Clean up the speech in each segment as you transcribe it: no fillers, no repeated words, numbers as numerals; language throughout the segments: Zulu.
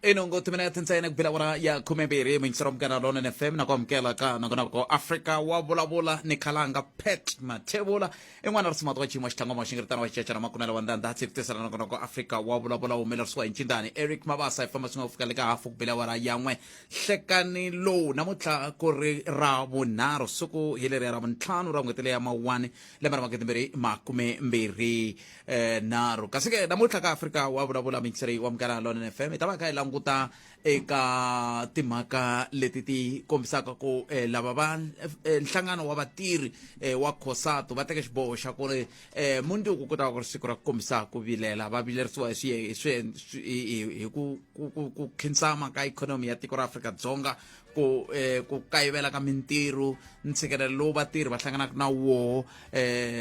Inongo tuminete ntsena ku vulavula ya 12 mintsiro mkana lona FM na kwamkela ka nakona ko Afrika Wa Vulavula ni khalanga pet mathebula en'wana ri simato wa chimo xithangoma xingiritana wa xichechana makunela wa ndanda tsifitesana nakona ko Afrika Wa Vulavula humelerisiwa hi ncindani Eric Mabasa ifamba swi nga fika le ka hafu ku vulavula yan'we hlekani lowu namuntlha ku ri ra vunharhu siku hi leri ra vuntlhanu ra n'hweti leya mawuwani lembe ra makete mbirhi nharhu kasi ke namuntlha ka Afrika Wa Vulavula mintsiri wa mkana lona FM ta va ka languta eka timhaka leti ti kombisaka ku lava va nhlangano wa vatirhi wa COSATU va teke xiboho xa ku ri mundzuku ku ta va ku ri siku ra ku kombisa ku vilela va vilerisiwa hi ku khinsama ka ikhonomi ya tiko ra Afrika-Dzonga ku kayivela ka mintirho ntshikelelo lowu vatirhi va hlanganaka na woho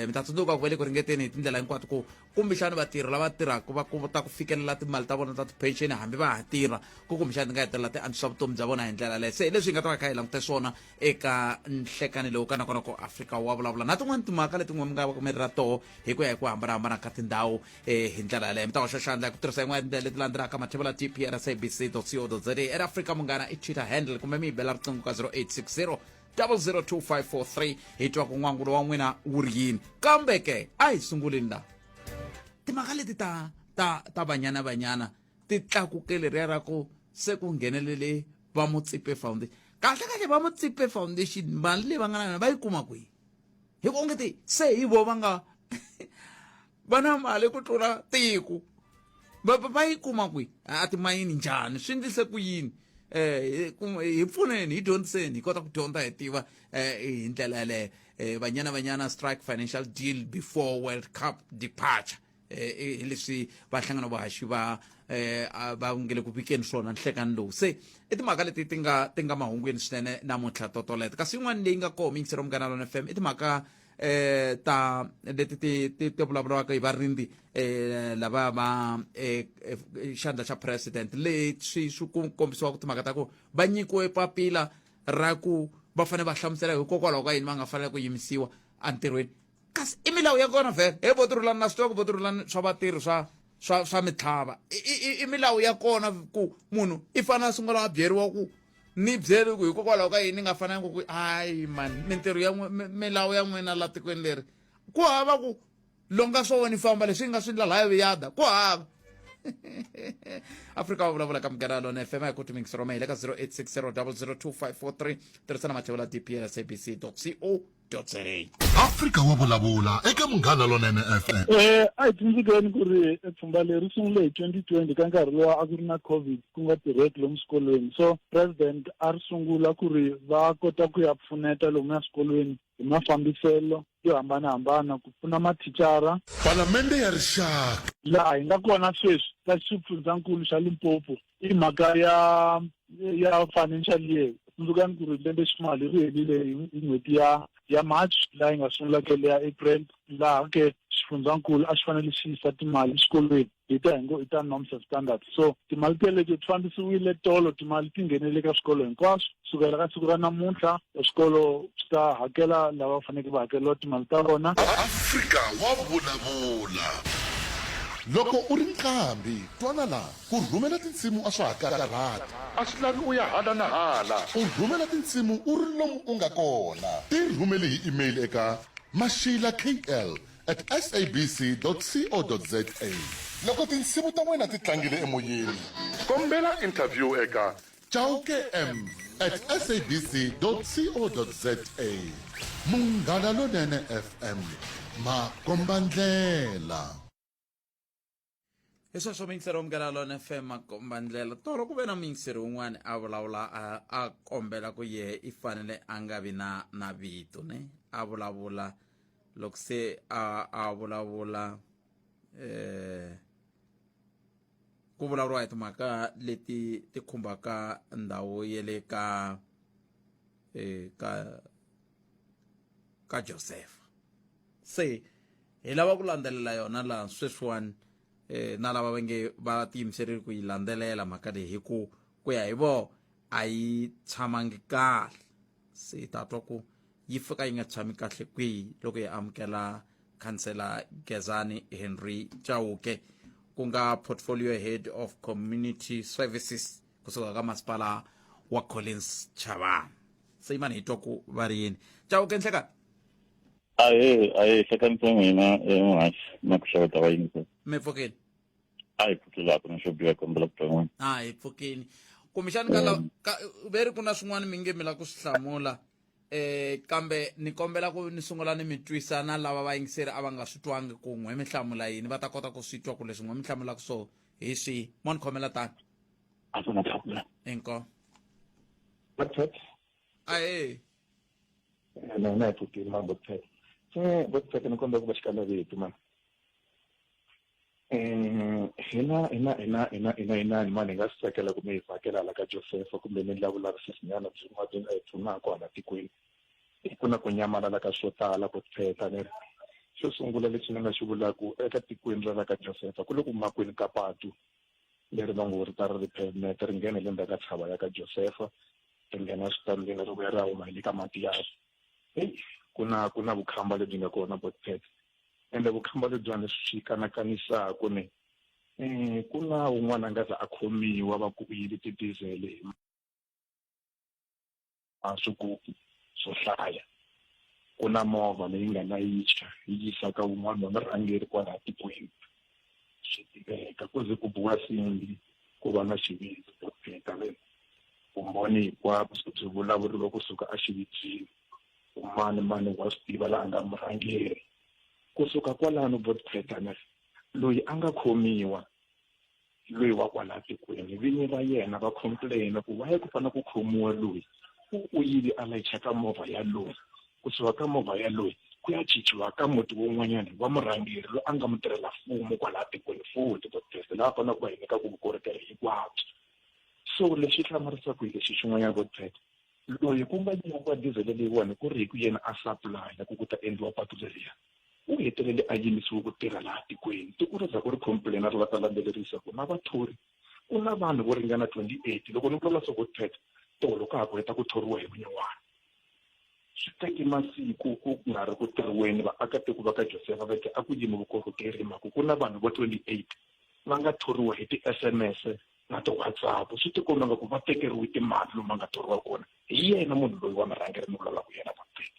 mi ta tsundzuka ku ve le ku ringeteni hi tindlela hinkwato ku kumbexani vatirhi lava tirhaka va kota ku fikelela timali ta vona ta ti-pension hambi va ha tirha ku kumbexani ti nga hetelela ti antswisa vutomi bya vona hi ndlela leyo se leswi hi nga ta va kha hi langute swona eka nhlekani lowu ka nakona ku Afrika Wa Vulavula na tin'wani timhaka leti mi nga va ku mi ri ra toho hi ku ya hi ku hambanahambana ka tindhawu hi ndlela yaleyo mi ta hoxa xandla hi ku tirhisa yin'wana tindlela leti landzelaka mathebula tprsabc.co.za era Afrika munghana i Twitter handle kumbe mi hi bela riqingho ka 0860 002543 hi twa ku n'wangulo wa n'wina wu ri yini kambe ke a hi sunguleni la timhaka leti ta banyana ti tlakuke leriya ra ku se ku nghenelele va Mutsipe Foundation kahle va Mutsipe Foundation mali leyi va nga na yona va yi kuma kwihi hi ku ongeti se hi vo va nga va na mali ku tlula tiko va yi kuma kwihi a timayini njhani swi endlise ku yini hi pfuneni hi dyondziseni hi kota ku dyondza hi tiva hi ndlela yaleyo banyana strike financial deal before World Cup departure hi leswi va hlangana vahaxi va ngele ku vikeni swona nhlekani lowu se i timhaka leti ti nga mahungwini swinene namuntlha totoleto kasi yin'wana leyi nga koho mingisero mugana lona FM i timhaka ta leti ti vulavuriwaka hi varindzi lava va xandla xa president leswi swi kombisiwa ku timhaka ta ku va nyikiwe papila ra ku va fanele va hlamusela hikokwalaho ka yini va nga fanele ku yimisiwa entirhweni kasi i milawu ya kona vhele he votirhulani na switoko votirhulani swa vatirhi swa mitlhava i milawu ya kona ku munhu i fanele a sungula a byeriwa ku ni byeli ku hikokwalaho ka yini nga fanelanga ku hayi mani mintirho ya milawu ya n'wina la tikweni leri ku hava ku longa swo wena famba leswi nga swi lalayo yada ku hava Afrika Wa Vulavula ka mugana lona FM hi ku timingisero ma hi le ka 0860 002543 tirhisana mathebula tprsabc.co.za Afrika Wa Vulavula eka munghana lonene FM a hi tsundzukeni ku ri pfhumba leri sungule hi 2020 ka nkarhi lowa a ku ri na COVID ku nga tirheki lomu swikolweni so president a ri sungula ku ri va kota ku ya pfuneta lomu ya swikolweni hi mafambiselo yo hambanahambana ku pfuna mathicara Palamende ya rixaka laha hi nga kona sweswi ka xifundzankulu xa Limpopo i mhaka ya financial year tsundzukani ku ri lembe ximali ri helile hi n'hweti ya March laha hi nga sungula ke leya April laha ke xifundzankulu a xi fanele xi yisa timali exikolweni hi ta norms and standards so timali teleto ti fambisiwile tolo timali ti nghenele ka swikolo hinkwaswo sukela ka siku ra namuntlha swikolo swi ta hakela lava faneleke va hakeriwa timali ta vona Afrika Wa Vulavula loko u ri nqambi twana la ku rhumela tinsimu a swa hakarhata a swi lavi u ya hala na hala u rhumela tinsimu u ri lomu u nga kona ti rhumeli hi email eka mashilakl@sabc.co.za loko tinsimu ta wena ti tlangile emoyeni kombela interview eka chauke@sabc.co.za munghana lonene FM makomba ndlela leswi swo mingisero mugana lona FM makomba ndlela tolo ku ve na mingiseri wun'wana a vulavula a kombela ku ye i fanele a nga vi na vito ne a vulavula loko se a vulavula ku vulavuriwa hi timhaka leti ti khumbaka ndhawu ya le ka Josefa se hi lava ku landzelela yona laha sweswiwani na lava va nge va tiyimiserile ku yi landzelela mhaka leyi hi ku ya hi vo a yi tshamangi kahle se hi ta twa ku yi fika yi nga tshami kahle kwihi loko hi amukela Councillor Gezani Henry Chauke ku nga portfolio head of community services kusuka ka masipala wa Collins Chabane se imani hi twa ku va ri yini Chauke nhleka aye second time mina muhaxi na ku xeweta vayingiseri mi pfukeni hi pfukelaku na xo biha kombela ku twan'wana hi pfukeni kumbexani ka veri ku na swin'wana mi nge mi la ku swi hlamula kambe ni kombela ku ni sungula ni mi twisa na lava vayingiseri a va nga swi twangi ku n'we mi hlamula yini va ta kota ku swi twa ku leswi n'we mi hlamulaka so hi swihi mo ni khomela tani a swi na tlhakula inko Botphet. aye Na hi pfukile ma Botphet. Botphet ni kombela ku va xikala vito man. Hina mani nga swi tsakela ku mi hi vhakela la ka Josefa kumbe mi endla vulavisisinyana byin'wana byi nga hi pfunaka hala tikweni. Ku na ku nyamalala ka swo tala Botphet ni xo sungula lexi ni nga xi vulaku eka tikweni ra la ka Josefa ku le ku makwini ka patu leri va ngo ri ta ri pavement ri nghena le ndzhaku ka tshava ya ka Josefa ri nghena switandini ri vuya ra huma hi le ka Matiyasi. Ku na vukhamba lebyi nga kona Botphet ende vukhamba lebyiwani swi kanakanisaka ni ku na un'wana a nga za a khomiwa va ku yile tidizele swigubu swo hlaya ku na movha leyi nga na yi yisaka un'wana wa murhangeri kwala tikweni swi tiveka ku ze ku buwa simbi ku va na xivindzi Botphet vumbhoni hinkwabyo byi vulavuriwa kusuka a xividzini mani wa swi tiva laha nga murhangeri kusuka kwalano Botphet loyi a nga khomiwa loyi wa kwala tikweni vinyi va yena va complain ku why ku fana ku khomiwa loyi u yile a layicha ka movha ya loyi kusuka ka movha ya loyi ku ya cinciwa ka muti wun'wanyana wa murhangeri loyi a nga mu tirhela mfumo kwala tikweni futhi Botphet laha fana ku va hi nyika ku vukorhokeri hinkwabyo so lexi hlamarisaka hi lexi xin'wanyana Botphet loyi ku nga nyikiwa dizele leyiwani ku ri hi ku yena a supply ku ta endliwa patu leriya u hetelele a yimisiwe ku tirha laha tikweni tiko ri za ku ri complain ri va ta landzelerisa ku na vathori ku na vanhu vo ringana 28 loko ni vula so Botphet tolo ka ha ku heta ku thoriwa hi vunyuwana swi teki masiku ku nga ri ku tirhiweni vaakatiko va ka Josefa va ke a ku yimi vukorhokeri hi mhaka ku na vanhu vo 28 va nga thoriwa hi ti-SMS na ti-WhatsApp swi tikomba nga ku va tekeriwe timali lomu va nga thoriwa kona hi yena munhu loyi wa murhangeri ni vulavulaka yena Botphet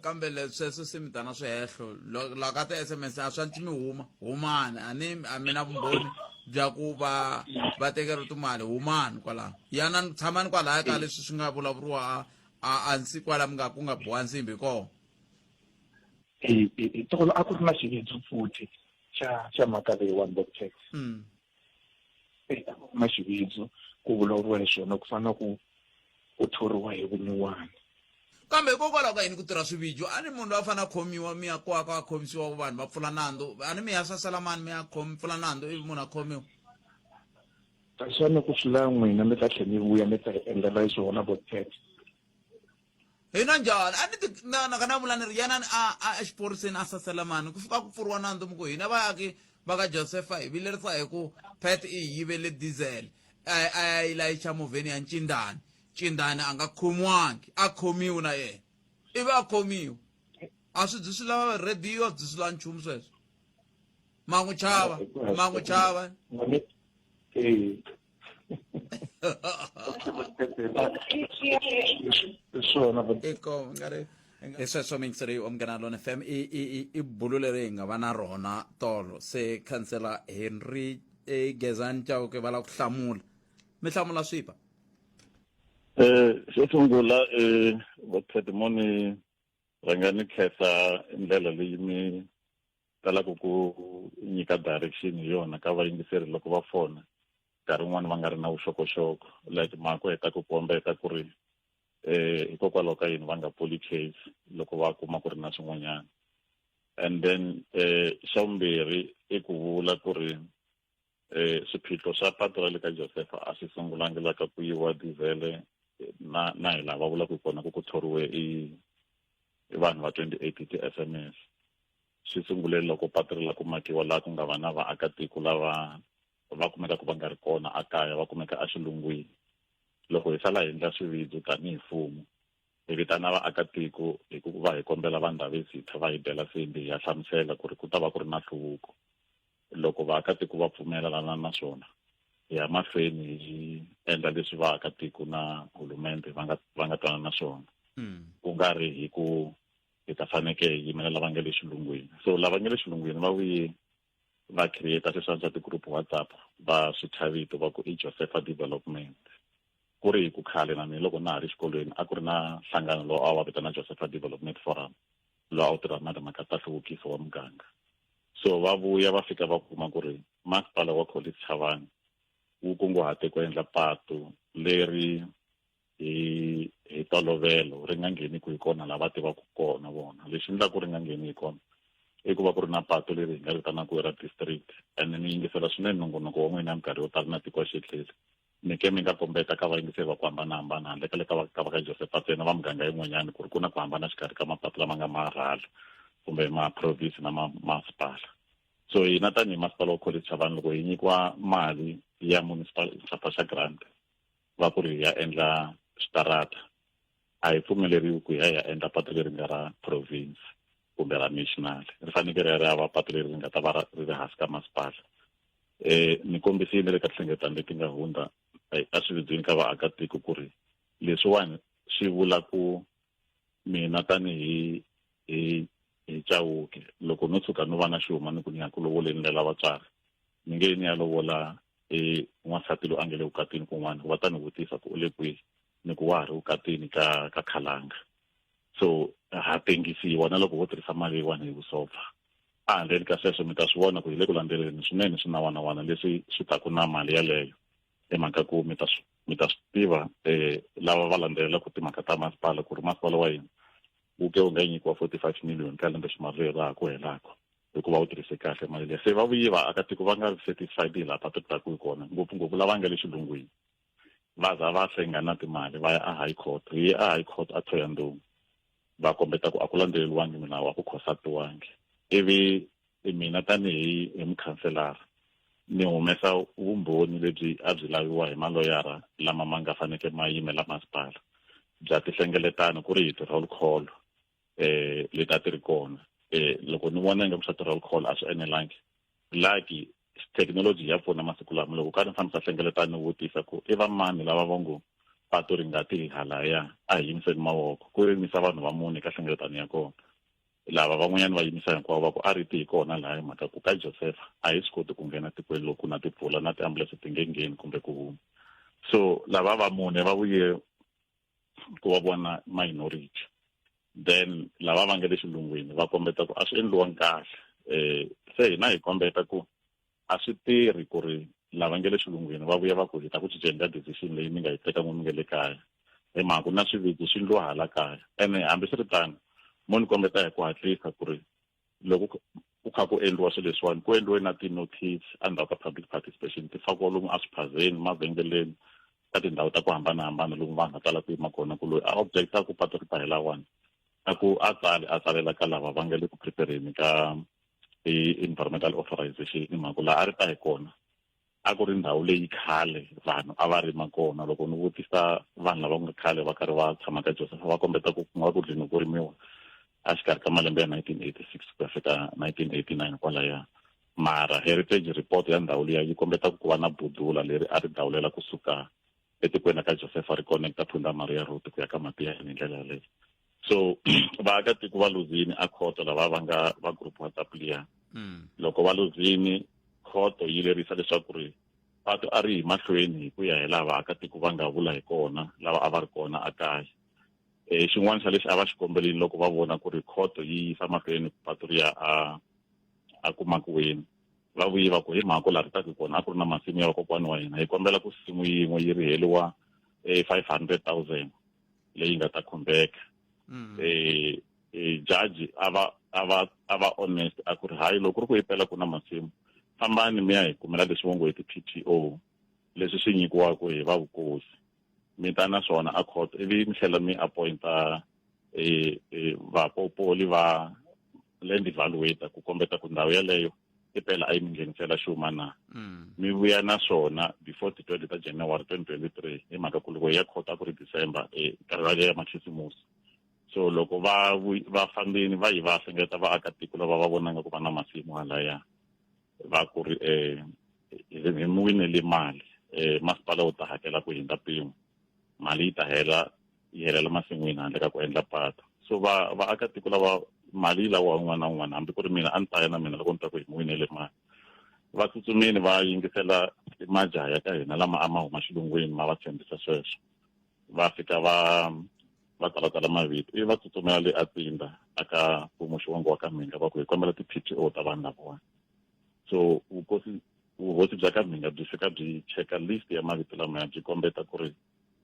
kambe leswi swi mitana swihehlo la ka ti-SMS a swi anti mi humani a mina vumbhoni bya ku va tekeriwa timali humani kwalaho yana tshamani kwalaya ka leswi swi nga vulavuriwa ansi kwala ku nga boha nsimbi hi kona tolo a ku ri na xivindzo futhi xa mhaka leyiwani Botphet na xivindzo ku vulavuriwa hi swona ku fana ku thoriwa hi vunyuwani kambe hikokwalaho ka yini ku tirha swivijo a ni munhu loyi a fanele a khomiwa mi ya kwaka a khomisiwa vanhu va pfula nandzu a ni mi ya sasela mani mi ya pfula nandzu ivi munhu a khomiwa xana ku swi la n'wina mi ta tlhela mi vuya mi ta hi endlela hi swona Botphet hina njhani a ni na vula ni ri yana a xiporiseni a sasela mani ku fika ku pfuriwa nandzu mi ku hina vaaki va ka Josefa hi vilerisa hi ku Phet i yivele diesel a ya yi layicha movheni ya Cindani a nga khomiwangi a khomiwi na yena ivi a khomiwa a swi byi swi lava rediyo a byi swi lava nchumu sweswo ma n'wi chava sweswo mingiseri omgana lona FM i bulu leri hi nga va na rona tolo se Councillor Henry Gezani Chauke va la ku hlamula mi hlamula swipa xo sungula Botphet moni rhanga ni khensa ndlela leyi mi talaka ku nyika direction hi yona ka vayingiseri loko va fona nkarhi wun'wani va nga ri na vuxokoxoko like mhako heta ku kombeta ku ri hikokwalaho ka yini va nga poli case loko va kuma ku ri na swin'wanyana and then xa vumbirhi i ku vula ku ri swiphiqo swa patu ra le ka Josefa a swi sungulangi la ka ku yiwa dizele na hi lava vulaka kona ku thoriwe i vanhu va 28 ti-SMS swi sungule loko patu ri la ku makiwa laha ku nga va na vaakatiko lava va kumeka ku va nga ri kona a kaya va kumeka a xilungwini loko hi sala hi endla swividzo tanihi mfumo vitana vaakatiko hi ku va hi kombela vanhu lava visitha va hi bela simbi ya hlamusela ku ri ku ta va ku ri na nhluvuko loko vaakatiko va pfumelelana na swona hi ya mahlweni hi endla leswi vaakatiko na hulumende va nga twana na swona ku nga ri hi ku hi ta faneke hi yimela lava nga le xilungwini so lava nga le xilungwini va vuye va create sweswiya swa ti-group WhatsApp va swithavito va ku i Josefa Development ku ri hi ku khale na mina loko na ha ri xikolweni a ku ri na nhlangano lowu a wa vitana Josefa Development Forum lowu a wu tirha na timhaka ta nhluvukiso wa muganga so va vuya va fika va kuma ku ri masipala wa College Chavani wu kunguhate ku endla patu leri hi tolovelo ri nga ngheniki hi kona lava tivaka kona vona lexi endla ku ri nga ngheni hi kona i ku va ku ri na patu leri hi nga vitanaka ra district and ni yingisela swinene nongonoko wa n'wina ya minkarhi yo tala na tiko xitlheli mi ke mi nga kombeta ka vayingiseri va ku hambanahambana handle ka le ka va Josefa ntsena va muganga yin'wanyana ku ri ku na ku hambana xikarhi ka mapatu lama nga marhala kumbe ma-province na masipala so hina tanihi masipala wa College Chavani loko hi nyikiwa mali ya municipal infrastructure grant va ku ri hi ya endla xitarata a hi pfumeleriwi ku hi ya endla patu leri nga ra province kumbe ra national ri fanekele ri hava patu leri ri nga ta va ri hansi ka masipala ni kombisile le ka tinhlengeletano leti nga hundza a swividzini ka vaakatiko ku ri leswiwani swi vula ku mina tanihi hi Chauke loko no tshuka no va na xihuma ni ku ni ya ku lovoleni lela vatswari ni nge ni ya lovola n'wansati loyi a nge le vukatini kun'wana va ta ni vutisa ku u le kwihi ni ku wa ha ri vukatini ka khalanga so ha tengisiwa na loko vo tirhisa mali yiwani hi vusopfa a handleni ka sweswo mi ta swi vona ku hi le ku landzeleni swinene swinawana leswi swi taku na mali yaleyo emhaka ku mi ta swi tiva lava va landzelelaku timhaka ta masipala ku ri masipala wa hina wu ke wu nga nyikiwa 45 million ka lembe ximali leri laha ku helaka hikuva wu tirhise kahle mali leyi se va vuyi vaakatiko va nga ri satisfied hi laha patu taku hi kona ngopfungopfu lava nga le xilungwini va za va hlenga na timali va ya a high court hi a high court a Thohoyandou va kombeta ku a ku landzeleliwangi milawu a ku COSATU-wangi ivi mina tanihi mukhanselara ni humesa vumbhoni lebyi a byi laviwa hi maloyara lama ma nga faneke ma yimela masipala bya tihlengeletano ku ri hi ti-roll call leti a ti ri kona loko ni vona nga ku swa ti-roll call a swi enelangi like thekinoloji ya pfuna masiku lama loko ka ni fambisa hlengeletano ni vutisa ku i va mani lava va ngo patu ri nga ti halaya a hi yimiseni mavoko ku rimisa vanhu va mune ka hlengeletano ya kona lava van'wanyana va yimisa hinkwavo va ku a ri ti hi kona laha hi mhaka ku ka Josefa a hi swi koti ku nghena tikweni loko na timpfula na tiambulense ti nge ngheni kumbe ku huma so lava va mune va vuye ku va vona minority then lava va nga le xilungwini va kombeta ku a swi endliwangi kahle se hina hi kombeta ku a swi tirhi ku ri lava nga le xilungwini va vuya va ku hi ta ku cinceni ka decision leyi mi nga yi teka n'wini mi nga le kaya hi mhaka ku na swiviti swi ndliwa hala kaya ene hambi swi ri tano mo ni kombeta hi ku hatlisa ku ri loko ku kha ku endliwa swilo leswiwani ku endliwe na ti-notice endzhaku ka public participation ti fakiwa lomu aswiphazeni mavhengeleni ka tindhawu ta ku hambanahambana lomu vanhu va tala ku yima kona ku loyi a objecta ku patu ri ta hela wani a ku a tsalela ka lava va nga le ku prepareni ka environmental authorization hi mhaka laha a ri ta hi kona a ku ri ndhawu leyi khale vanhu a va rima kona loko ni vutisa vanhu lava nga khale va karhi va tshama ka Josefa va kombeta ku nga ku dlini ku rimiwa a xikarhi ka malembe ya 1986 ku ya fika 1989 kwalaya mara heritage report ya ndhawu liya yi kombeta ku va na budula leri a ri dawulela kusuka etikweni ka Josefa ri connecta Punda Maria Road ku ya ka Matiya hi ndlela yaleyo so vaakatiko va luzini a khoto lava va nga va group WhatsApp liya loko va luzini khoto yi lerisa leswaku ri patu a ri hi mahlweni hi ku ya hi lava vaakatiko va nga vula hi kona lava a va ri kona a kaya xin'wana xa lexi a va xi kombelini loko va vona ku ri khoto yi yisa mahlweni patu riya a kumakiweni va vuyi va ku hi mhaka laha ri taka kona a ku ri na masimu ya vakokwani wa hina hi kombela ku simu yin'we yi ri heliwa 500,000 leyi nga ta khumbeka jaji a va honest a ku ri hayi loko ri ku hipela ku na masimu fambani mi ya hi kumela leswi vongo hi ti-PTO leswi swi nyikiwaka hi va vukosi mi ta na swona a court ivi mi tlhela mi appointa vapopoli va land evaluator ku kombeta ku ndhawu yaleyo impela a yi mi nghenisela xuma na mi vuya na swona before ti-20 ta January 2023 hi mhaka ku loko hi ya court a ku ri December nkarhi ya makhisimusi so loko va fambini va yi va hlengeta vaakatiko lava va vonanga ku va na masimu halaya va ku ri hi mi winele mali masipala wu ta hakela ku hundza mpimo mali yi ta yi helela masin'wini handle ka ku endla patu so vaakatiko lava mali lawa un'wana na un'wana hambi ku ri mina a ni ta ya na mina loko ni ta ku hi mi winele mali va tsutsumini va yingisela majaha ya ka hina lama a ma huma xilungwini ma va tshembisa sweswo va fika va talatala mavito ivi va tsutsumela le atsinda aka mfumo xiwongo wa ka minga va ku hi kombela ti-PTO ta vanhu lavawani so vuhosi bya ka minga byi fika byi cheka list ya mavito lamaya byi kombeta ku ri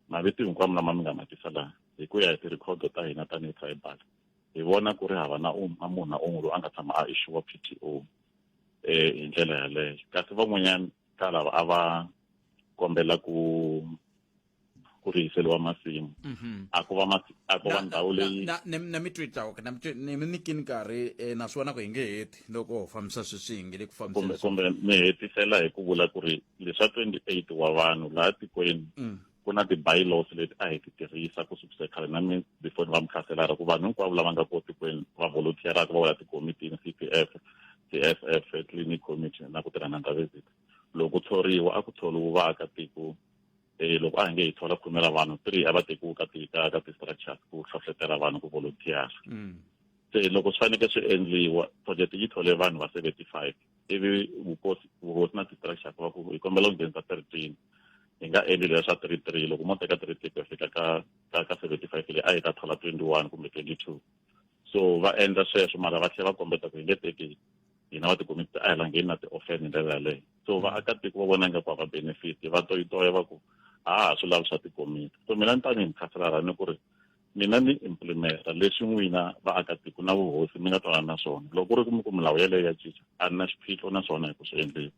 mavito hinkwamo lama mi nga ma tisa laha hi ku ya hi ti-record ta hina tanihi tribal hi vona ku ri hava na munhu na un'we loyi a nga tshama a ishiwa PTO hi ndlela yaleyo kasi van'wanyana ka lava a va kombela ku riseliwa masimu a ku va ndhawu leyi na mi twitawo ni mi nikini nkarhi naswona ku hi nge heti loko ho fambisa sweswi hi nge le ku fambiseni kumbe mi hetisela hi ku vula ku ri leswa 28 wa vanhu laha tikweni ku na ti-bylaws leti a hi ti tirhisa ku sukisa khale na mi before ni va mi khanselara ku vanhu hinkwavo lava nga ko tikweni va volunteeraka va wela tikomitini CPF CSF clinic committee na ku tirha na ndhavezit loko thoriwa a ku thoriwa vaakatiko loko a hi nge hi thola khumela vanhu 3 a va tekiwi ka ti-structures ku hlohlotela vanhu ku volunteer se loko swi faneke swi endliwa project yi thole vanhu va 75 ivi vuhosi na ti-structures va ku hi kombela ku nghenisa 13 hi nga endli leswa 33 loko mo teka 33 ku fika ka 75 leyi a hi ta thola 21 kumbe 22 so va endla sweswo mara va tlhela va kombeta ku hi nge teki hina va tikomiti a hi langeni na ti-offer hi ndlela yaleyo so vaakatiko va vona ngaku va benefit va toyitoya va ku swi lavi swa tikomiti so mina ni tanihi mukhanselara ni ku ri mina ni implementa leswi n'wina vaakatiko na vuhosi mi nga twanana na swona loko ku ri ku milawu yaleyo ya cinca a ni na xiphiqo na swona hi ku swi endliwa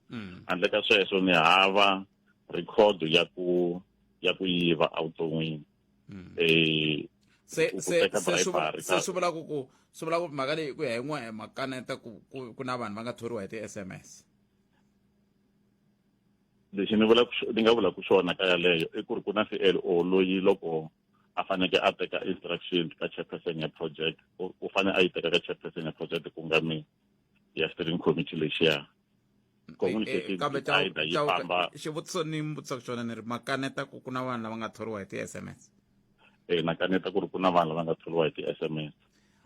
handle ka sweswo ni hava record ya ku yiva evuton'wini se swi vula ku mhaka leyi ku ya hi n'we makaneta ku na vanhu va nga thoriwa hi ti-SMS lexi ni nga vula ku xona ka yaleyo i ku ri ku na CLO loyi loko a faneke a teka instruction ka chairperson ya project u fanele a yi teka ka chairperson ya project ku nga mi ya steering committee lexiya xivutiso ni mi vutisaka xona ni ri makaneta ku na vanhu lava nga thoriwa hi ti-SMS nakaneta ku ri ku na vanhu lava nga thoriwa hi ti-SMS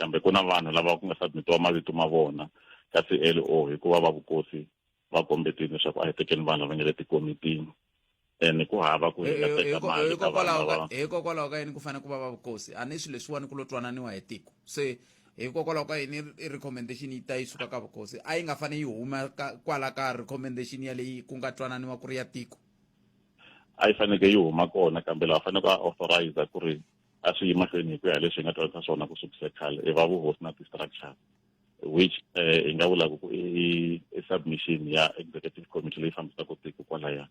kambe ku na vanhu lava ku nga submitiwa mavito ma vona ka CLO hikuva va vukosi va kombetini leswaku a hi tekeni vanhu lava nga le tikomitini ni ku hava ku hi nga teka mali hikokwalaho ka yini ku fanele ku va vukosi a ni swilo leswiwani ku lo twananiwa hi tiko se hikokwalaho ka yini recommendation yi ta yi suka ka vukosi a yi nga fanele yi huma kwala ka recommendation ya leyi ku nga twananiwa ku ri ya tiko a yi faneke yi huma kona kambe lava fanele ku authorize ku ri a swi yi mahlweni hi ku ya leswi hi nga twanisa swona ku sukisa khale i va vuhosi na ti-structure which hi nga vula ku i submission ya executive committee leyi fambisaka tiko kwalaya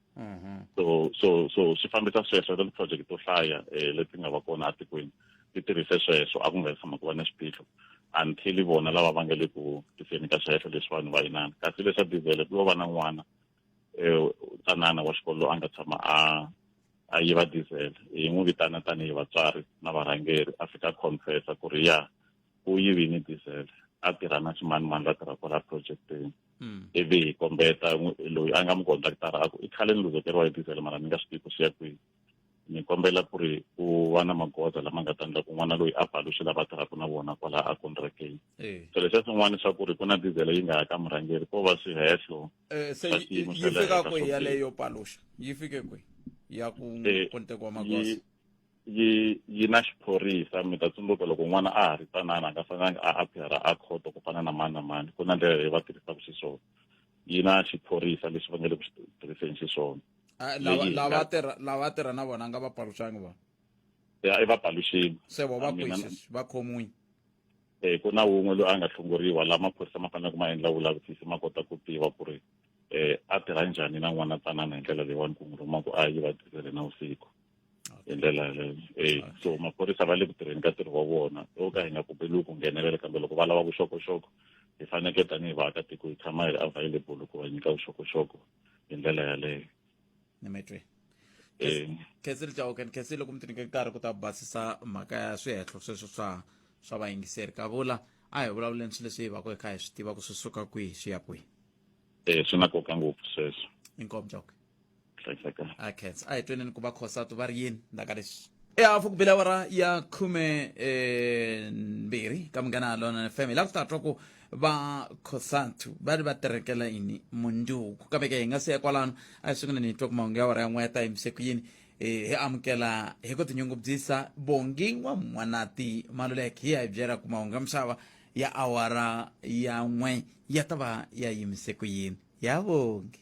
so swi fambisa sweswo ti project to hlaya leti nga va kona etikweni ti tirhise sweswo a ku nga tshama ku va na xiphiqo until vona lava va nga le ku tiseni ka sweswo leswi vanhu va yinana kasi leswa diesel ku va na n'wana tsanana wa xikolo a nga tshama a yiva diesel hi n'wi vitana tanihi vatswari na varhangeri a fika confessa ku ri u yivini diesel a tirha na ximanimani va tirha kwala projektini ivi hi kombeta loyi a nga mi kontaktara a ku i khale ni luzekeriwa hi diesel mara ni nga swi tivi ku swi ya kwihi ni kombela ku ri ku va na magoza lama nga ta endla ku n'wana loyi a paluxi lava tirhaka na vona kwala a contracteni so leswi swin'wana swa ku ri ku na diesel yi nga ya ka murhangeri ko va swihehlo se yi fika kwihi yaleyo paluxa yi fike kwihi ya ku tekiwa magoza yi na xiphorisa mi ta tsundzuka loko n'wana a ha ri tsanana a nga fanelanga a apera a khoto ku fana na mani na mani ku na ndlela leyi va tirhisaka xiswona yi na xiphorisa leswi va nga le ku tirhiseni xiswona lava tirha na vona nga va paluxangi vona i va paluxini se vo va kwihi va khomiwini ku na wun'we loyi a nga hlongoriwa laha maphorisa ma faneleke ma endla vulavisisi ma kota ku tiva ku ri a tirha njhani na n'wana tsanana hi ndlela leyiwani ku n'wi rhuma ku a yiva diesel na vusiku hi ndlela yaleyo so maphorisa va le ku tirheni ka ntirho wa vona o ka hi nga pfumeleli ku nghenelela kambe loko va lava vuxokoxoko hi faneke tanihi vaakatiko hi tshama hi ri available ku va nyika vuxokoxoko hi ndlela yaleyo ni metwe khesile Chauke khesile loko mi ti nyike nkarhi ku ta basisa mhaka ya swihehlo sweswo swa swa vayingiseri ka vula a hi vulavuleni swilo leswi hi va ku hi kha hi swi tiva ku swi suka kwihi swi ya kwihi swi na nkoka ngopfu sweswo inkomu Chauke hlayiseka a khetsa a hi tweneni ku va COSATU va ri yini ndaka leswi ehafu ku bela awara ya 12 ka Munghana Lonene FM la ku ta twa ku va COSATU va ri va terekela yini munduku kambe ke hi nga se ya kwalano a hi sungula ni twa ku mahungu ya awara ya n'we ta yimise ku yini hi amukela hi ku tinyungubyisa bongi n'wanati Maluleke hi ya hi byela ku mahungu ya misava ya awara ya n'we ya ta va ya yimise ku yini ya bongi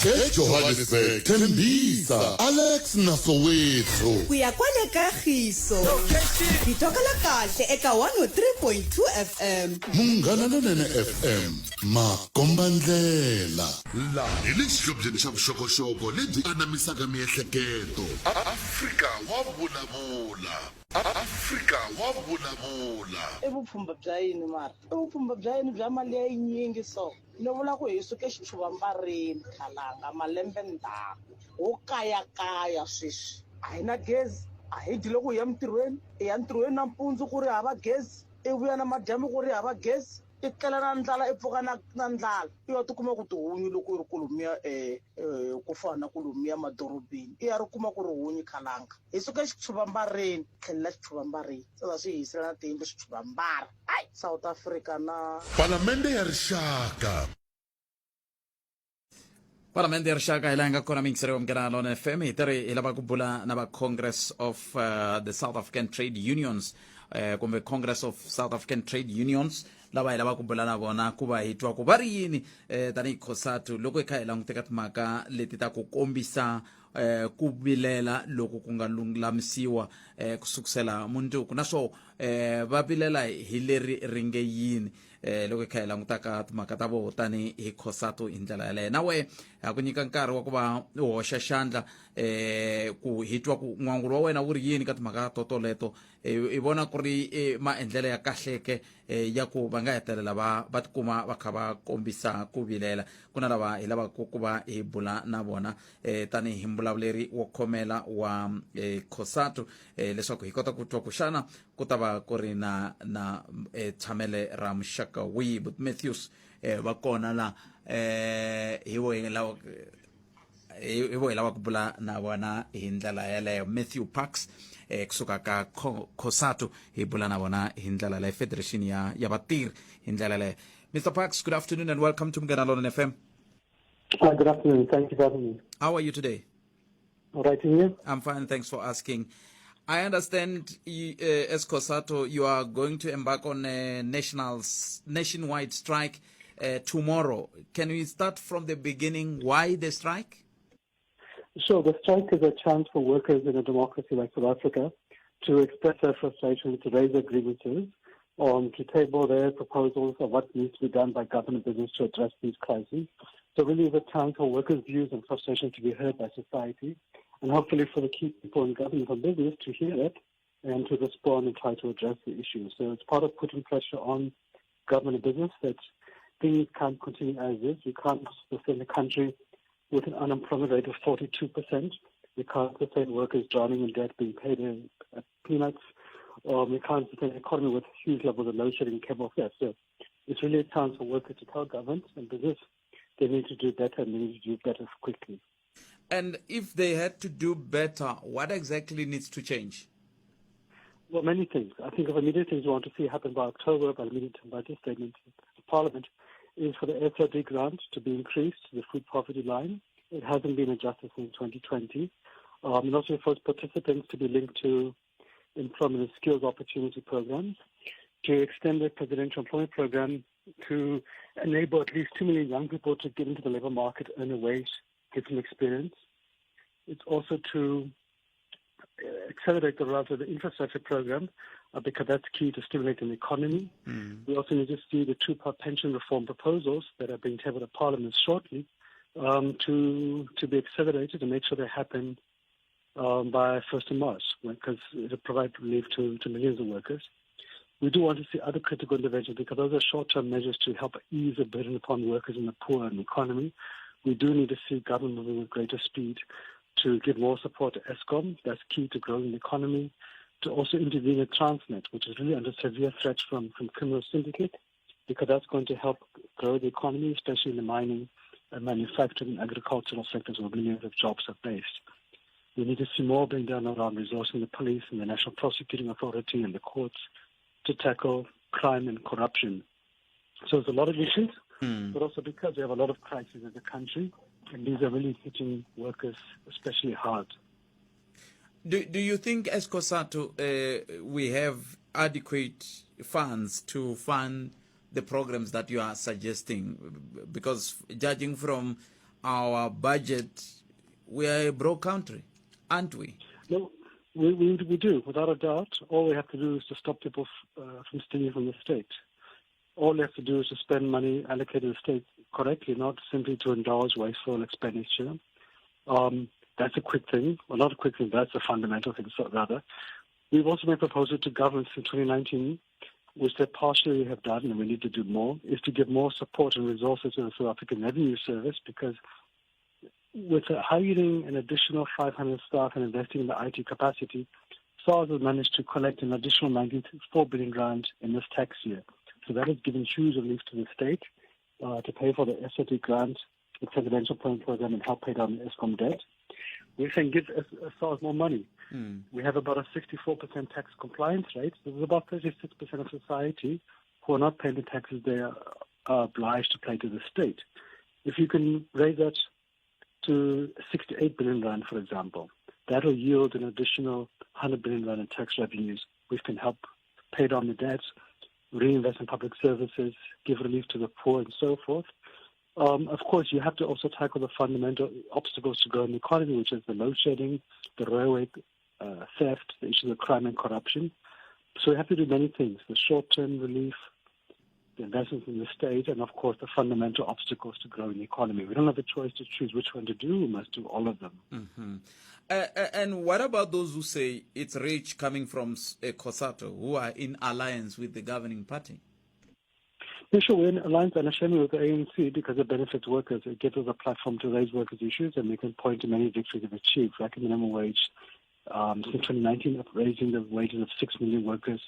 ejohannesburg tembisa alex nasowethu kuya kwale kagiso ditokela kahle eka 103.2 FM Munghana Lonene FM makombandlela laha hi le xihlobyeni xa vuxokoxoko lebyi anamisaka miehleketo Afrika wa vulavula Afrika wa vulavula I vupfhumba bya yini mara I vupfhumba bya yini bya mali ya yinyingi so ni vula ku hi suke xitshuvambarini khalanga malembe ndzhaku wo kayakaya sweswi a hi na gezi a hi dile ku hi ya mintirhweni i ya ntirhweni nampundzu ku ri hava gezi I vuya na madyambu ku ri hava gezi I tlela na ndlala I pfuka na ndlala I ya tikuma ku tihunyi loko I ri kulumiya ku fana na kulumiya madorobeni I ya ri kuma ku ri hunyi khalanga hi suke xitshuvambarini tlhelela xitshuvambarini sasa swi hisela na tiyindlu xitshuvambara ai South Africa na Palamende ya rixaka Palamende ya rixaka hi laha hi nga kona mingiseri wa Munghana Lonene FM hi tari hi lava ku bula na va Congress of the South African Trade Unions kumbe Congress of South African Trade Unions lava hi lava ku bula na vona ku va hi twa ku va ri yini tanihi COSATU loko hi kha hi languteka timhaka leti ta ku kombisa ku vilela loko ku nga lulamisiwa ku sukusela mundzuku naswo va vilela hi leri ringe yini loko hi kha hi langutaka timhaka ta vo tani hi COSATU hi ndlela yaleyo nawe ha ku nyika nkarhi wa ku va u hoxa xandla ku hi twa ku n'wangulo wa wena wu ri yini ka timhaka toleto i vona ku ri maendlelo ya kahleke ya ku va nga hetelela va tikuma va kha va kombisa ku vilela ku na lava hi lava ku va hi bula na vona tanihi mbulavuleri wo khomela wa COSATU leswaku hi kota ku twa ku xana ku ta va ku ri na tshamele ra muxaka wihi but Matthews va kona la hi vo hi lava ku bula na vona hi ndlela yaleyo Matthew Parks kusuka ka COSATU hi bula na vona hi ndlela yaleyo Federation ya vatirhi hi ndlela yaleyo Mr. Parks, good afternoon and welcome to Munghana Lonene FM. Good afternoon. Thank you for having me. How are you today? All right, and you? I'm fine, thanks for asking. I understand as COSATU, you are going to embark on a nationwide strike tomorrow. Can we start from the beginning? Why the strike? Sure. The strike is a chance for workers in a democracy like South Africa to express their frustration, to raise their grievances, to table their proposals of what needs to be done by government business to address these crises. So really it's a chance for workers' views and frustration to be heard by society, and hopefully for the key people in government and business to hear it and to respond and try to address the issue. So it's part of putting pressure on government and business that things can't continue as is. We can't sustain the country with an unemployment rate of 42%. We can't sustain workers drowning in debt, being paid peanuts. We can't sustain an economy with huge levels of load shedding and cable theft. So it's really a chance for workers to tell government and business they need to do better and they need to do better quickly. And if they had to do better, what exactly needs to change? Well, many things. I think of immediate things we want to see happen by October, by the medium-term budget statement of Parliament, is for the SRD grant to be increased to the food poverty line. It hasn't been adjusted since 2020. And also for participants to be linked to employment and skills opportunity programs, to extend the presidential employment program to enable at least 2 million young people to get into the labor market, earn a wage, get some experience. It's also to accelerate the rollout of the infrastructure program because that's key to stimulating the economy. We also need to see the two-part pension reform proposals that are being tabled at Parliament shortly to be accelerated and make sure they happen by 1st of March because it will provide relief to millions of workers. We do want to see other critical interventions because those are short-term measures to help ease the burden upon workers and the poor and the economy. We do need to see government moving with greater speed to give more support to ESCOM. That's key to growing the economy. to also intervene at Transnet, which is really under severe threat from criminal syndicate, because that's going to help grow the economy, especially in the mining and manufacturing and agricultural sectors where millions of jobs are based. We need to see more being done around resourcing the police and the National Prosecuting Authority and the courts to tackle crime and corruption. So there's a lot of issues, but also because we have a lot of crises as a country, and these are really hitting workers especially hard. Do you think as COSATU we have adequate funds to fund the programs that you are suggesting? Because judging from our budget, we are a broke country, aren't we? No, we do, without a doubt. All we have to do is to stop people from stealing from the state. All we have to do is to spend money allocated to the state correctly, not simply to indulge wasteful expenditure. That's a quick thing. Well, not a quick thing, that's a fundamental thing, so rather. We've also made proposals to governments in 2019, which they partially have done, and we need to do more, is to give more support and resources to the South African Revenue Service, because with hiring an additional 500 staff and investing in the IT capacity, SARS has managed to collect an additional 94 billion rand in this tax year. So that has given huge relief to the state to pay for the SRD grant, the Presidential Plan Program, and help pay down the Eskom debt. We can give SARS more money. We have about a 64% tax compliance rate. So there's about 36% of society who are not paying the taxes they are obliged to pay to the state. If you can raise that to 68 billion rand, for example, that will yield an additional 100 billion rand in tax revenues, which can help pay down the debts, reinvest in public services, give relief to the poor, and so forth. Of course, you have to also tackle the fundamental obstacles to growing the economy, which is the load shedding, the railway theft, the issues of crime and corruption. So we have to do many things: the short-term relief, the investments in the state, and of course the fundamental obstacles to growing the economy. We don't have a choice to choose which one to do. We must do all of them. And what about those who say it's rich coming from COSATU, who are in alliance with the governing party? Yeah, sure, we're in alliance unashamedly with the ANC because it benefits workers. It gives us a platform to raise workers' issues, and we can point to many victories we've achieved, like the minimum wage since 2019, raising the wages of 6 million workers,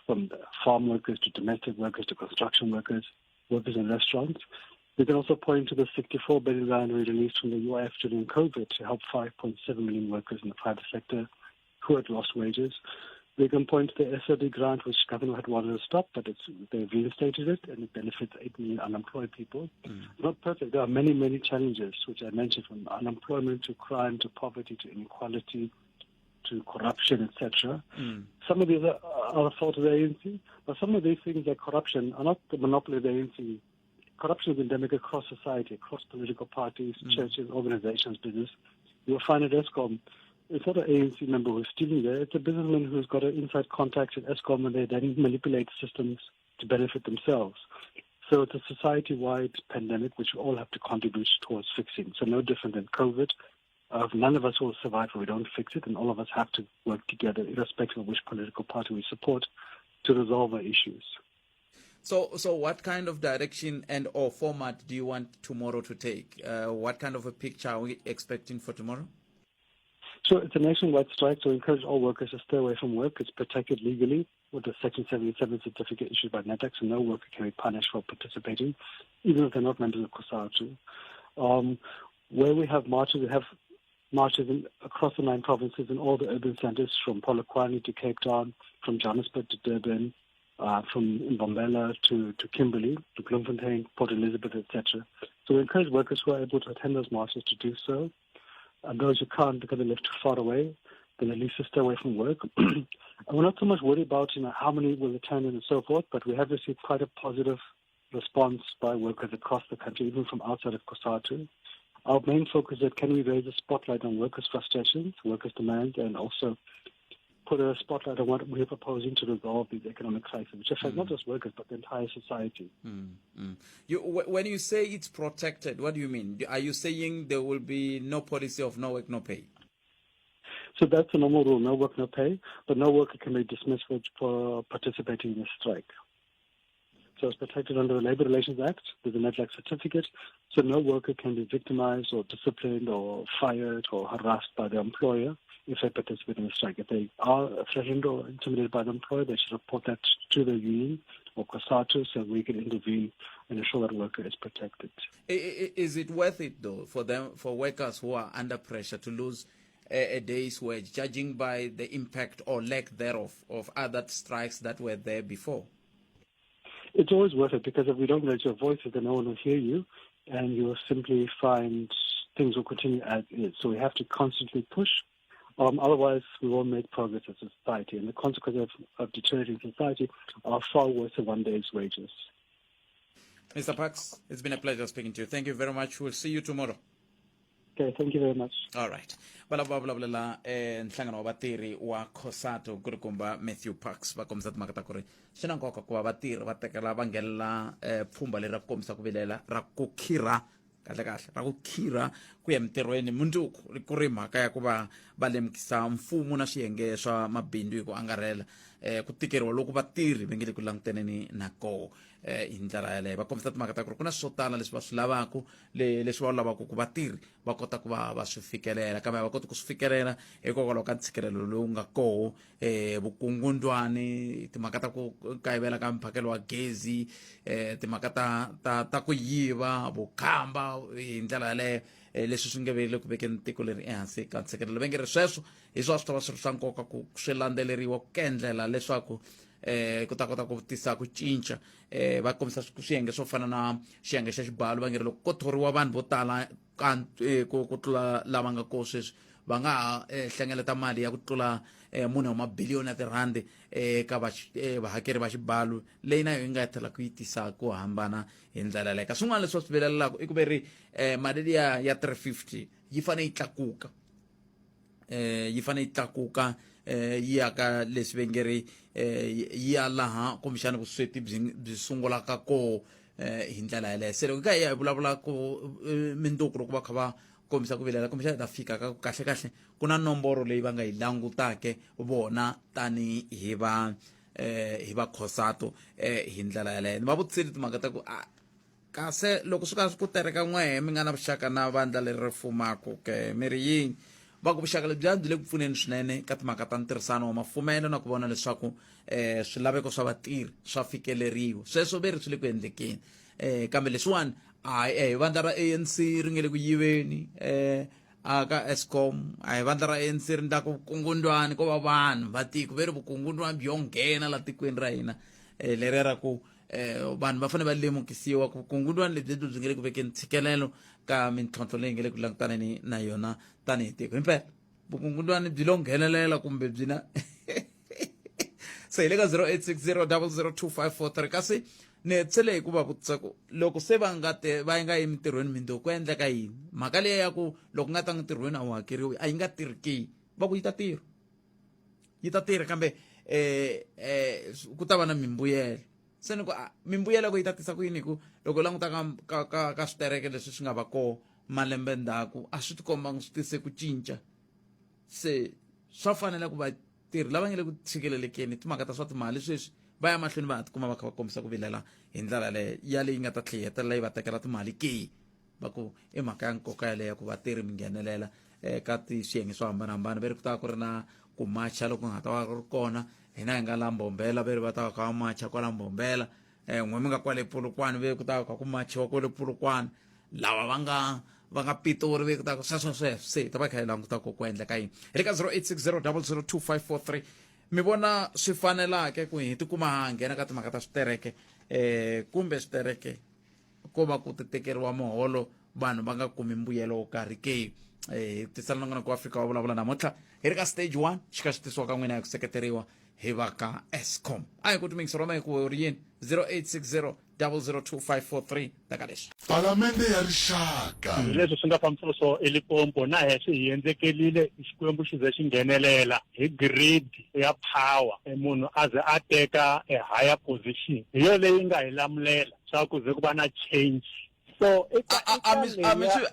from farm workers to domestic workers to construction workers, workers in restaurants. We can also point to the 64 billion rand we released from the UIF during COVID to help 5.7 million workers in the private sector who had lost wages. We can point to the SRD grant, which government had wanted to stop, but they've reinstated it, and it benefits 8 million unemployed people. Not perfect. There are many, many challenges, which I mentioned, from unemployment to crime to poverty to inequality to corruption, etc. Some of these are the fault of the ANC, but some of these things like corruption are not the monopoly of the ANC. Corruption is endemic across society, across political parties, churches, organizations, business. You'll find at Eskom, it's not an ANC member who's stealing there. It's a businessman who's got an inside contact at Eskom, and they then manipulate systems to benefit themselves. So it's a society-wide pandemic which we all have to contribute towards fixing. So no different than COVID. None of us will survive if we don't fix it, and all of us have to work together, irrespective of which political party we support, to resolve our issues. So what kind of direction and or format do you want tomorrow to take? What kind of a picture are we expecting for tomorrow? So it's a nationwide strike to encourage all workers to stay away from work. It's protected legally with the Section 77 certificate issued by NETAC, so no worker can be punished for participating, even if they're not members of COSATU. Where we have marches across the 9 provinces in all the urban centers, from Polokwane to Cape Town, from Johannesburg to Durban, from Mavonelo to Kimberley, to Bloemfontein, Port Elizabeth, etc. So we encourage workers who are able to attend those marches to do so. And those who can't because they live too far away, then at least to stay away from work. And we're not so much worried about how many will attend and so forth, but we have received quite a positive response by workers across the country, even from outside of COSATU. Our main focus is can we raise a spotlight on workers' frustrations, workers' demands, and also put a spotlight on what we're proposing to resolve these economic crises, which affect not just workers, but the entire society. When you say it's protected, what do you mean? Are you saying there will be no policy of no work, no pay? So that's the normal rule, no work, no pay, but no worker can be dismissed for participating in a strike. So it's protected under the Labour Relations Act. There's a NEDLAC certificate. So no worker can be victimized or disciplined or fired or harassed by the employer if they participate in a strike. If they are threatened or intimidated by the employer, they should report that to the union or COSATU so we can intervene and ensure that worker is protected. Is it worth it though for workers who are under pressure to lose a day's wage, judging by the impact or lack thereof of other strikes that were there before? It's always worth it, because if we don't raise your voices, then no one will hear you, and you will simply find things will continue as is. So we have to constantly push. Otherwise, we won't make progress as a society. And the consequences of deteriorating society are far worse than one day's wages. Mr. Parks, it's been a pleasure speaking to you. Thank you very much. We'll see you tomorrow. Okay, thank you very much. All right. Vulavula nhlangano wa vatirhi wa COSATU ku ri komba Matthew Parks va kombisa timhaka ta ku ri swi na nkoka ku va vatirhi va tekela va nghelela pfhumba leri ra ku kombisa ku vilela ra ku khira kahle ra ku khira ku ya emitirhweni mundzuku ku ri mhaka ya ku va lemukisa mfumo na swiyenge swa mabindzu hi ku angarhela ku tikeriwa loko vatirhi va nge le ku langutaneni na koho hi ndlela yaleyo va kombisa timhaka ta ku ri ku na swo tala leswi va swi lavaka leswi va lavaka ku vatirhi va kota ku va swi fikelela kambe va kota ku swi fikelela hikokwalaho ka ntshikelelo lowu nga koho vukungundwani timhaka ta ku kayivela ka mphakelo wa gezi timhaka ta ku yiva vukhamba hi ndlela yaleyo leswi swi nge vele ku vekeni tiko leri ehansi ka ntshikelelo va nge ri sweswo hi swa swi ta va swi ri swa nkoka ku swi landzeleriwa ku endlela leswaku ku ta kota ku tisa ku cinca va kombisa swiyenge swo fana na xiyenge xa xibalo va nge ri loko ko thoriwa vanhu vo tala ku tlula lava nga koho sweswi va nga ha hlengeleta mali ya ku tlula mune wa mabiliyoni ya tirhandi eka vahakeri va xibalo leyi na yo yi nga tlhela ku yi tisa ku hambana hi ndlela leyo ka swin'wana leswi va swi vilelelaka i ku ve ri mali liya ya 350 yi fanele yi tlakuka yi ya ka leswi ve nge ri yi ya laha kumbexana vusweti byi sungulaka koho hi ndlela yaleyo se loko ka hi ya hi vulavula ku mindzuku loko va kha va kombisa ku vilela kumbexana hi ta fika ka kahle ku na nomboro leyi va nga yi langutake vona tani hi va COSATU hi ndlela yaleyo ni va vutiseli timhaka ta ku kasi loko swi ka ku tereka n'wehe mi nga na vuxaka na vandla leri ri fumaku ke mi ri yini va ku vuxaka lebyi byi le ku pfuneni swinene ka timhaka ta ntirhisano wa mafumelo na ku vona leswaku swilaveko swa vatirhi swa fikeleriwa sweswo ve ri swi le ku endlekeni kambe leswiwani vandla ra ANC ri nge le ku yiveni aka Eskom vandla ra ANC ri ndlaku vukungundwani ko va vanhu va tiko ve ri vukungundwani byo nghena la tikweni ra hina leri ra ku vanhu va fanele va lemukisiwa ku vukungundwani lebyi byi nge le ku vekeni ntshikelelo ka mintlhontlho leyi nge le ku langutaneni na yona tanihi tiko himpela vukungundwani byi lo nghenelela kumbe byi na se hi le ka 0860002543 kasi ni hetsele hi ku va vutisa ku loko se va nga yi mintirhweni mindzuku ku endleka yini mhaka leyi ya ku loko nga tanga ntirhweni a wu hakeriwi a yi nga tirhi ke va ku yi ta tirha kambe ku ta va na mimbuyelo se ni ku mimbuyelo ku yi ta tisa ku yini hi ku loko languta ka switereke leswi swi nga va koho malembe ndzhaku a swi tikomba swi tise ku cinca se swa fanele ku vatirhi lava nge le ku tshikelelekeni timhaka ta swa timali sweswi va ya mahlweni va tikuma va kha va kombisa ku vilela hi ndlela ya leyi nga ta tlhe hetelela yi va tekela timali ke va ku i mhaka ya nkoka yaleyo ku vatirhi mi nghenelela ka swiyenge swo hambanahambana ve ri ku ta ku ri na ku macha loko nga ta va ri kona hina hi nga la Mbombela ve ri va ta va kha va macha kwala Mbombela n'we mi nga kwale Polokwane ve ku ta va kha ku machiwa kwale Polokwane lava va nga Pitori ve ku ta ku sweswo se ta va kha hi languta ku endleka yini hi le ka 0860002543 mi vona swi fanelake ku hi tikuma ha nghena ka timhaka ta switereke kumbe switereke ko va ku tekeriwa muholo vanhu va nga kumi mbuyelo wo karhi ke tisala nangana ku Afrika Wa Vulavula namuntlha hi ri ka stage 1 xi ka xi tisiwa ka n'wina hi ku seketeriwa hi va ka Eskom a hi ku timingisa roma hi ku ri yini 0860002543 taka leswi Palamende ya rixaka leswi swi nga fambisana so eLimpopo na heswi hi endzekelile xikwembu xi ze xi nghenelela hi grid ya power munhu a ze a teka a higher position hi yo leyi nga hi lamulela swa ku ze ku va na change so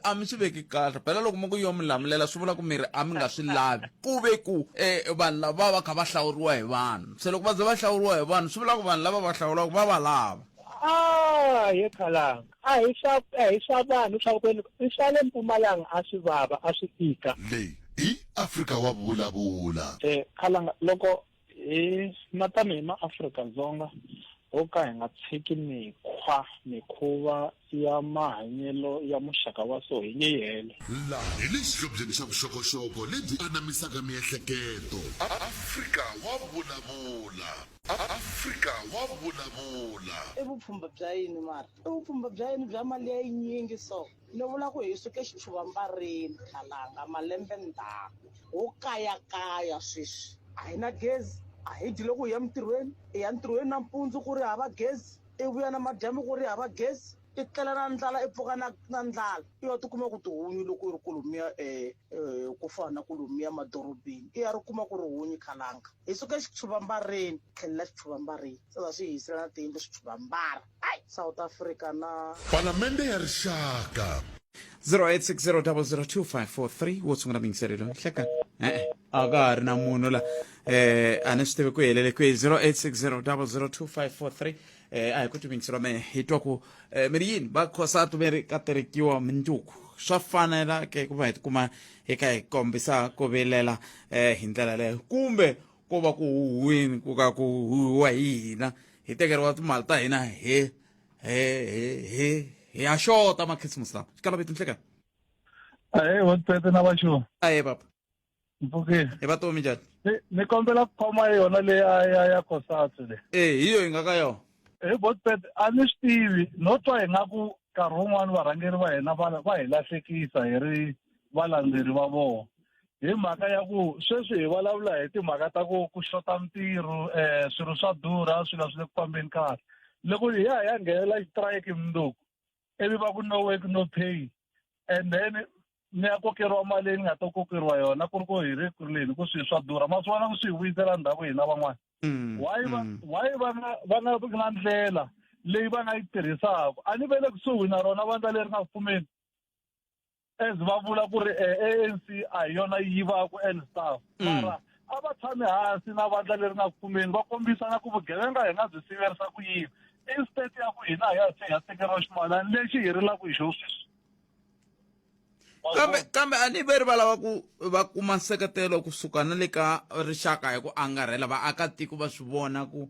a mi swi veki kahle phela loko mi ku yo mi lamulela swi vula ku miri a mi nga swi lavi ku ve ku vanhu lava va kha va hlawuriwa hi vanhu se loko va ze va hlawuriwa hi vanhu swi vula ku vanhu lava va hlawuriwaka va va lava Ye Khalanga. Hi xavana swa ku i xa le Mpumalanga a swi vava a swi tika. leyi i Afrika Wa Vulavula. Khalanga loko na tanihi maAfrika-Dzonga ho ka hi nga tshiki mikhuva ya mahanyelo ya muxaka wa so hi nyehelo. laha hi le xihlobyeni xa vuxokoxoko lebyi anamisaka miehleketo. Afrika Wa Vulavula. Afrika Wa Vulavula. I vupfhumba bya yini mara i vupfhumba bya yini bya mali ya yinyingi so ni vula ku hi suke xivambarini Khalanga malembe ndzhaku ho kayakaya sweswi a hi na gezi a hi dyile ku hi ya mintirhweni i ya ntirhweni nampundzu ku ri hava gezi i vuya na madyambu ku ri hava gezi i tlela na ndlala i pfuka na ndlala i wa tikuma ku tihunyi loko i ri kulumiya ku fana na kulumiya madorobeni i ya ri kuma ku ri hunyi Khalanga hi suke xivambarini tlhelela xivambarini sasa swi hisela na tiyindlu xivambara ai South Africa na Palamende ya rixaka. 0860002543 wo tshungula vayingiseri loyi hleka a ka ha ri na munhu la a ni swi tivi ku helele kwihi 0860002543 a hi ku tiviyingiseriwa me hi twa ku mi ri yini va COSATU mi ri katerekiwa minduku swa fanela ke ku va hi tikuma hi kha hi kombisa ku vilela hi ndlela leyo kumbe ku va ku huhwini ku ka ku huhiwa hi hina hi tekeriwa timali ta hina hi ya xota makhisimusi lawa xikala vito nhleka What pete na vaxo. aye papa Mpfukile. hi vatomi njhani Ni kombela ku khoma yona leyi ya COSATU le. hi yo hi nga ka yona What pete a ni swi tivi no twa hi nga ku nkarhi wun'wani varhangeri va hina va hi lahlekisa hi ri valandzeri va vona. Hi mhaka ya ku sweswi hi vulavula hi timhaka ta ku xota mintirho swilo swa durha swilo swi le ku fambeni kahle. Loko hi ya nghenela strike mundzuku ivi va ku no work no pay and then ni ya kokeriwa mali leyi ni nga ta kokeriwa yona ku ri ku hi ri kuleni ku swilo swa durha ma swi vona ku swi hi vuyisela ndhawu hina van'wana. Why va nga na ndlela leyi va nga yi tirhisaka a ni vele kusuhi na rona vandla leri nga pfumeli as va vula ku ri ANC a hi yona yi yivaka and stuff mara a va tshame hansi na vandla leri nga pfumeli va kombisana ku vugevenga hi nga byi siverisa ku yiva instead ya ku hina hi ya tekeriwa ximalani lexi hi rilaka hi xo sweswi. kambe a ni veri va lava ku va kuma nseketelo kusuka na le ka rixaka hi ku angarhela vaakatiko va swi vona ku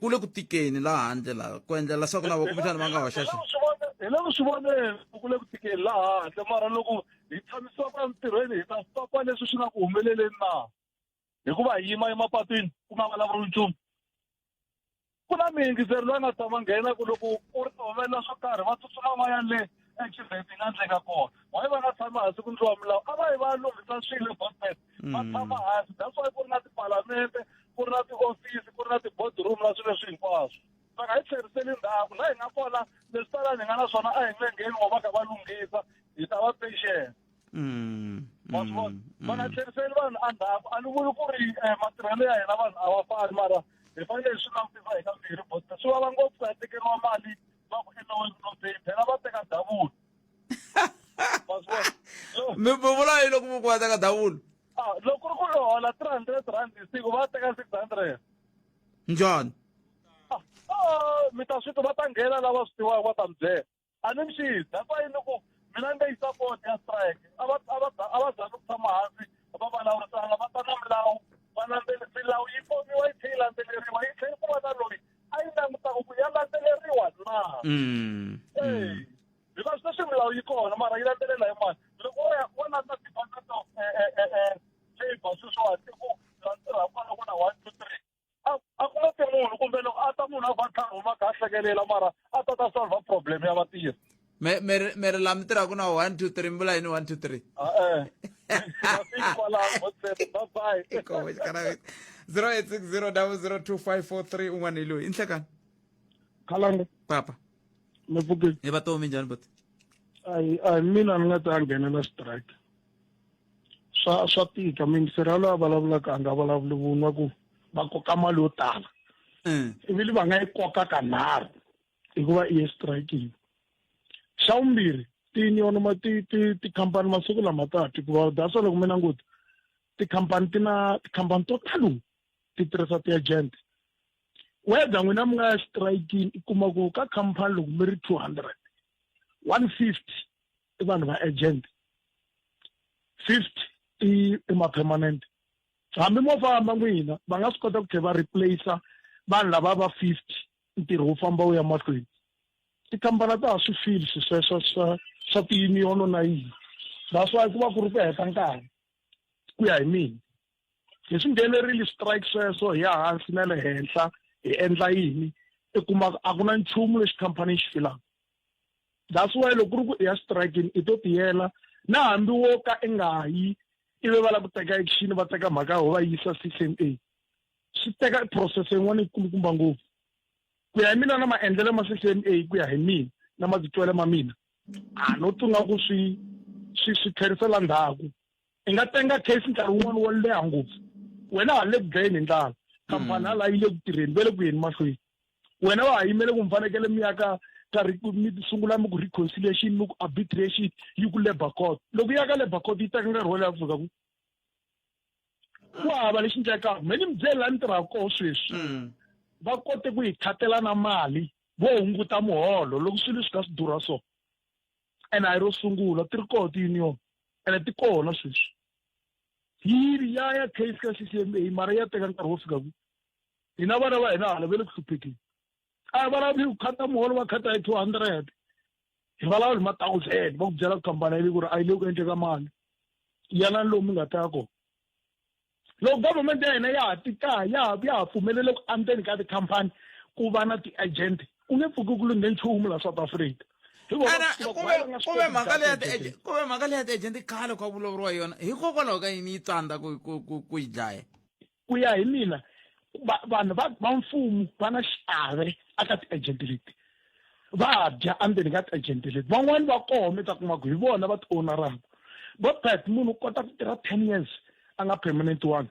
ku le ku tikeni laha handle la ku endlela leswaku na vakumbexana va nga hoxaxa hi le ku swi voneni ku le ku tikeni laha handle mara loko hi tshamisiwa ka mintirhweni hi ta stopa leswi swi nga ku humeleleni na hikuva hi yima emapatwini ku nga vulavuriwi nchumu. Ku na miyingiseri loyi nga tshama nghena ku loko ku ri humelela swo karhi va tsutsuma van'wanyana le accident yi nga endleka kona why va nga tshami hansi ku ndliwa milawu a va yi va lunghisa swilo bosbet va tshama hansi that's why ku ri na tipalamente ku ri na tiofisi ku ri na ti-boardroom na swilo leswi hinkwaswo va nga hi tlheriseli ndhaku la hi nga kona leswi talani hi nga na swona a hi nge ngheni wa va kha va lunghisa hi ta va patient va swi vona va nga tlheriseli vanhu andhaku a ni vuli ku ri matirhelo ya hina vanhu a va fani mara hi fanele hi swi langutisa hi ka mbirhi bosbet swi vava ngopfu ku ya tekeriwa mali va ku enoweni phela va teka davulo mi vula yi loko va teka davulo loko ri ku yi hola 300 rand hi siku va teka 600 njhani mi ta swi va ta nghena lava swi tivaka va ta mi byela a ni mi xisi that's why loko mina ni nga yi support ya strike a va zami ku tshama hansi va vulavurisana va ta na milawu va milawu yi komiwa yi tlhela yi landzeleriwa yi tlhela ku va na loyi a yi langutaka ku ya landzeleriwa na because sweswi milawu yi kona mara yi landzelela hi mani loko wo ya vona na department of labor sweswiwani i ku landzela kwala ku na 1 2 3 a ku nga ti munhu kumbe loko a ta munhu a va tlhari huma kha a hlekelela mara a ta ta solva problem ya vatirhi mi ri laha mi tirhaka na 1 2 3 mi vula yini 1 2 3 0860002543 un'wana hi loyi i nhlekani Khalanga papa ni pfukile hi vatomi njhani boti a mina ni nga ta nghenela strike swa tika miyingiseri yaloyo a vulavulaka a nga vulavuli vun'wa ku va koka mali yo tala ivili va nga yi koka kanharhu hikuva i ye strikini xa vumbirhi tiunion tikhampani masiku lama ta hikuva that's why loko mi languta tikhampani to talo ti tirhisa ti-agent whether n'wina mi nga striking i kuma ku ka khampani loko mi ri 200 150 i vanhu va agent 50 i ma-permanent hambi mo famba n'wina va nga swi kota ku tlhela va replace vanhu lava va 50 ntirho wu famba wu ya mahlweni tikhampani ta ha swi fili sweswo swa tiyuniyoni na yini that's why ku va ku ri ku heta nkarhi ku ya hi mina hi swi nghenerile strike sweswo hi ya hansi na le henhla hi endla yini i kuma a ku na nchumu lexi khampani xi filaka that's why loko ku ri ku i ya striking i to tiyela na hambi wo ka i nga yi ivi va lava ku teka action va teka mhaka ho va yisa CCMA swi teka process yin'wana ikulukumba ngopfu ku ya hi mina na maendlele ma CCMA ku ya hi mina na matitwele ma mina no tsunga ku swi tlherisela ndzhaku i nga tenga case nkarhi wun'wana wo leha ngopfu wena ha le ku dlayeni hi ndlala khampani hala yi le ku tirheni ve le ku yeni mahlweni wena wa ha yimele ku mi fanekele mi ya ka mi sungula mi ku reconciliation mi ku arbitration yi ku labour court loko ya ka labour court yi teka nkarhi wo leha pfuka ku hava lexi ndlekaka me ni mi byela ni tirhaka koho sweswi va kote ku hi khatela na mali vo hunguta muholo loko swilo swi ka swi durha so ene a hi ro sungula ti ri koho ti-union ene ti kona sweswi hiri ya case ka CCMA mara ya teka nkarhi wo fika ku hina vana va hina hala ve le ku hluphekeni a va lavi ku khata muholo va khata hi 200 hi va lava hi ma-1000 va ku byela khampani leyi ku ri a yi le ku endleka mali yana lomu mi nga ta ya kona loko government ya hina ya ha tikaya ya ha pfumelele ku anteni ka tikhampani ku va na ti-agent ku nge pfuki ku lunge nchumu la South Africa kuve mhaka leya ti-agent khale kwa vulavuriwa yona hikokwalaho ka yini yi tsandza ku yi dlaya ku ya hi mina vanhu va mfumo va na xiave aka ti-agent leti va dya andzeni ka ti-agent leti van'wani va kome ta kuma ku hi vona va ti-ownaraka vo pet munhu u kota ku tirha 10 years a nga permanent one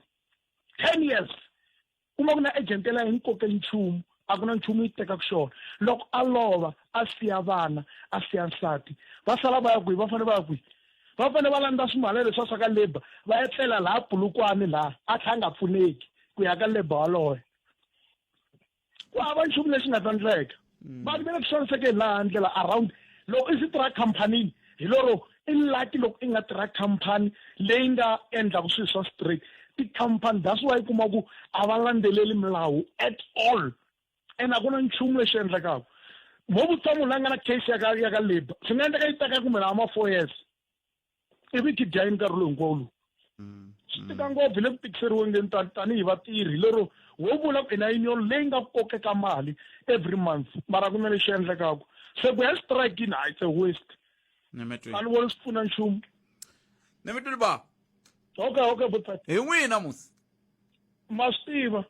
10 years kuma ku na agent la hi nkoke nchumu a ku na nchumu yi tekaka xona loko a lova a siya vana a siya nsati va sala va ya kwihi va fanele va ya kwihi va fanele va landza swimalele swa ka labour va ya tlela laha pulukwani laha a tlha nga pfuneki ku ya ka labour waloye ku hava nchumu lexi nga ta ndleka vanhu va le ku xanisekeni laha ndlela around loko i swi tirha khampanini hi loro i laki loko i nga tirha khampani leyi nga endlaku swilo swa straight tikhampani that's why i kuma ku a va landzeleli milawu at all ene a ku na nchumu lexi endlekaka mo vutsongo la nga na case ya ka labour swi nga endleka yi teka kumbe laha ma 4 years ivi ti dlayini nkarhi lowu hinkwawo lowu swi tika ngopfu hi le ku tikiseriwengeni tanihi vatirhi lero wo vula ku ina union leyi nga kokeka mali every month mara ku na lexi endlekaka se ku ya strikini hayi it's a waste a ni voni swi pfuna nchumu ni mi twini ba okay butsati hi n'wina musi ma swi tiva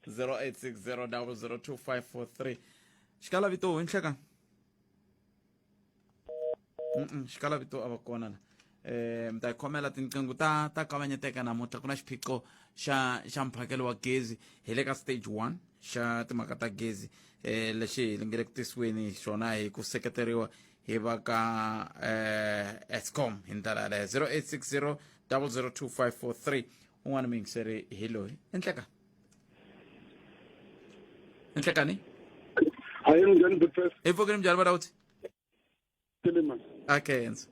0860002543 xikala vito hi nhlekani xikala vito a va kona na mi ta hi khomela tinqingho ta kavanyeteka namuntlha ku na xiphiqo xa mphakelo wa gezi hi le ka stage 1 xa timhaka ta gezi lexi hi nge le ku tisiweni xona hi ku seketeriwa hi va ka Eskom hi ndlela yaleyo 0860002543 un'wana miyingiseri hi loyi enhlekani hayi njani befes epfukeni mjani vadawuti teleman akenza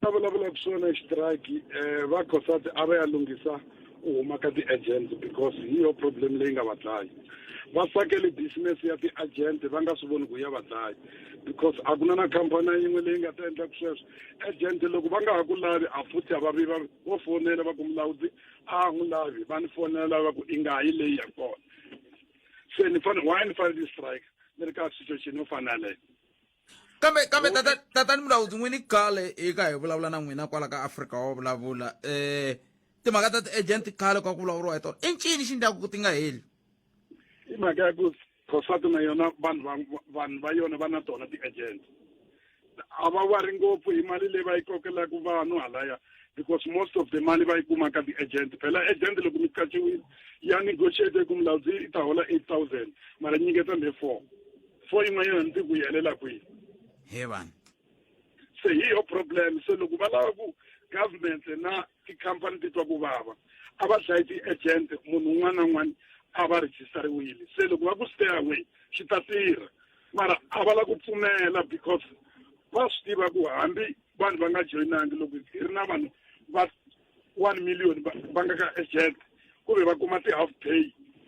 ta vulavula ku swona xitiraki va COSATU a va ya lunghisa u huma ka ti-agent because hi yo problem leyi nga va dlayi va sakele business ya ti-agent va nga swi voni ku ya va dlayi because a ku na khampani yin'we leyi nga ta endla ku sweswo agent loko va nga ha ku lavi a futhi a vavi vo fonela va ku mulawuti a n'wi lavi va ni fonela va ku i nga yi leyi ya kona se ni fanele ti-strike ni ri ka situation yo fana leyo kambe tatani mulawudzi n'wini khale eka hi vulavula na n'wina kwala ka Afrika Wa Vulavula timhaka ta ti-agent khale kwa ku vulavuriwa hi tona i ncini xi ndlaku ku ti nga heli i mhaka ya ku COSATU na yona vanhu va yona va na tona ti-agent a va wari ngopfu hi mali leyi va yi kokelaku vanhu halaya because most of the money va yi kuma ka ti-agent phela agent loko mi kachiwile ya negotiate ku mulawudzi i ta hola 8,000 mara nyiketa mbe 4 yin'wanyana ni ti ku yi helela kwihi he vanhu se hi yo problem se loko va lava ku government na tikhampani ti twa ku vava a va dlayi ti-agent munhu un'wana na un'wana a va rejistariwile se loko va ku stay away xi ta tirha mara a va la ku pfumela because va swi tiva ku hambi vanhu va nga joyinangi loko hi ri na vanhu va 1 million va nga ka agent ku ve va kuma ti-half pay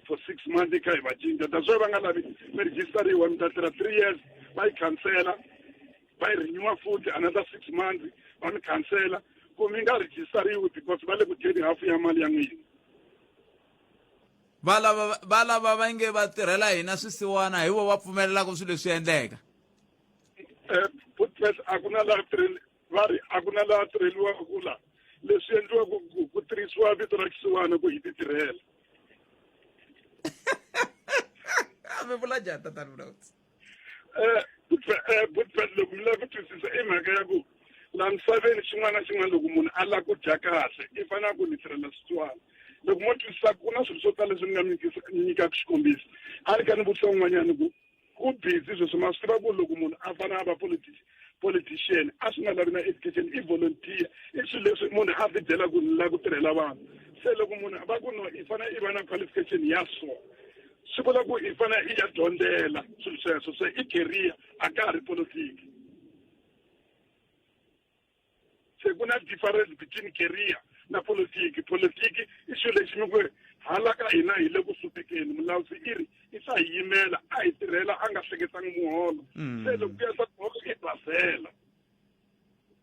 for 6 months i kha hi va cinca that's why va nga lavi mi rejistariwa mi ta tirha 3 years va yi khansela va yi renewa futhi another 6 months va mi khansela ku mi nga rejistariwi because va le ku dyeni half ya mali ya n'wina va lava va nge va tirhela hina swisiwana hi vo va pfumelelaka swilo leswi endleka a ku na laha tirheliwaka ku la leswi endliwaka ku tirhisiwa vito ra xisiwana ku hi ti tirhela mi vula njhani tatani Vulawusi butpet loko mi lava ku twisisa i mhaka ya ku laha misaveni xin'wana na xin'wana loko munhu a lava ku dya kahle i fanele ku ni tirhela swisiwana loko mo twisisa ku na swilo swo tala leswi ni nga mi nyikaka xikombiso a ri ka ni vutisa un'wanyana ku busy sweswo ma swi tiva ku loko munhu a fanele a va politician a swi nga lavi na education i volunteer i swilo leswi munhu a ti byela ku ni lava ku tirhela vanhu se loko munhu va ku no i fanele i va na qualification ya so swi vula ku i fanele i ya dyondzela swilo sweswo se i career a ka ha ri politiki se ku na difference between career na politiki i swilo lexi mi ku hala ka hina hi le ku hluphekeni mulawusi i ri i sa hi yimela a hi tirhela a nga hleketangi muholo se loko ku ya sa muholo i basela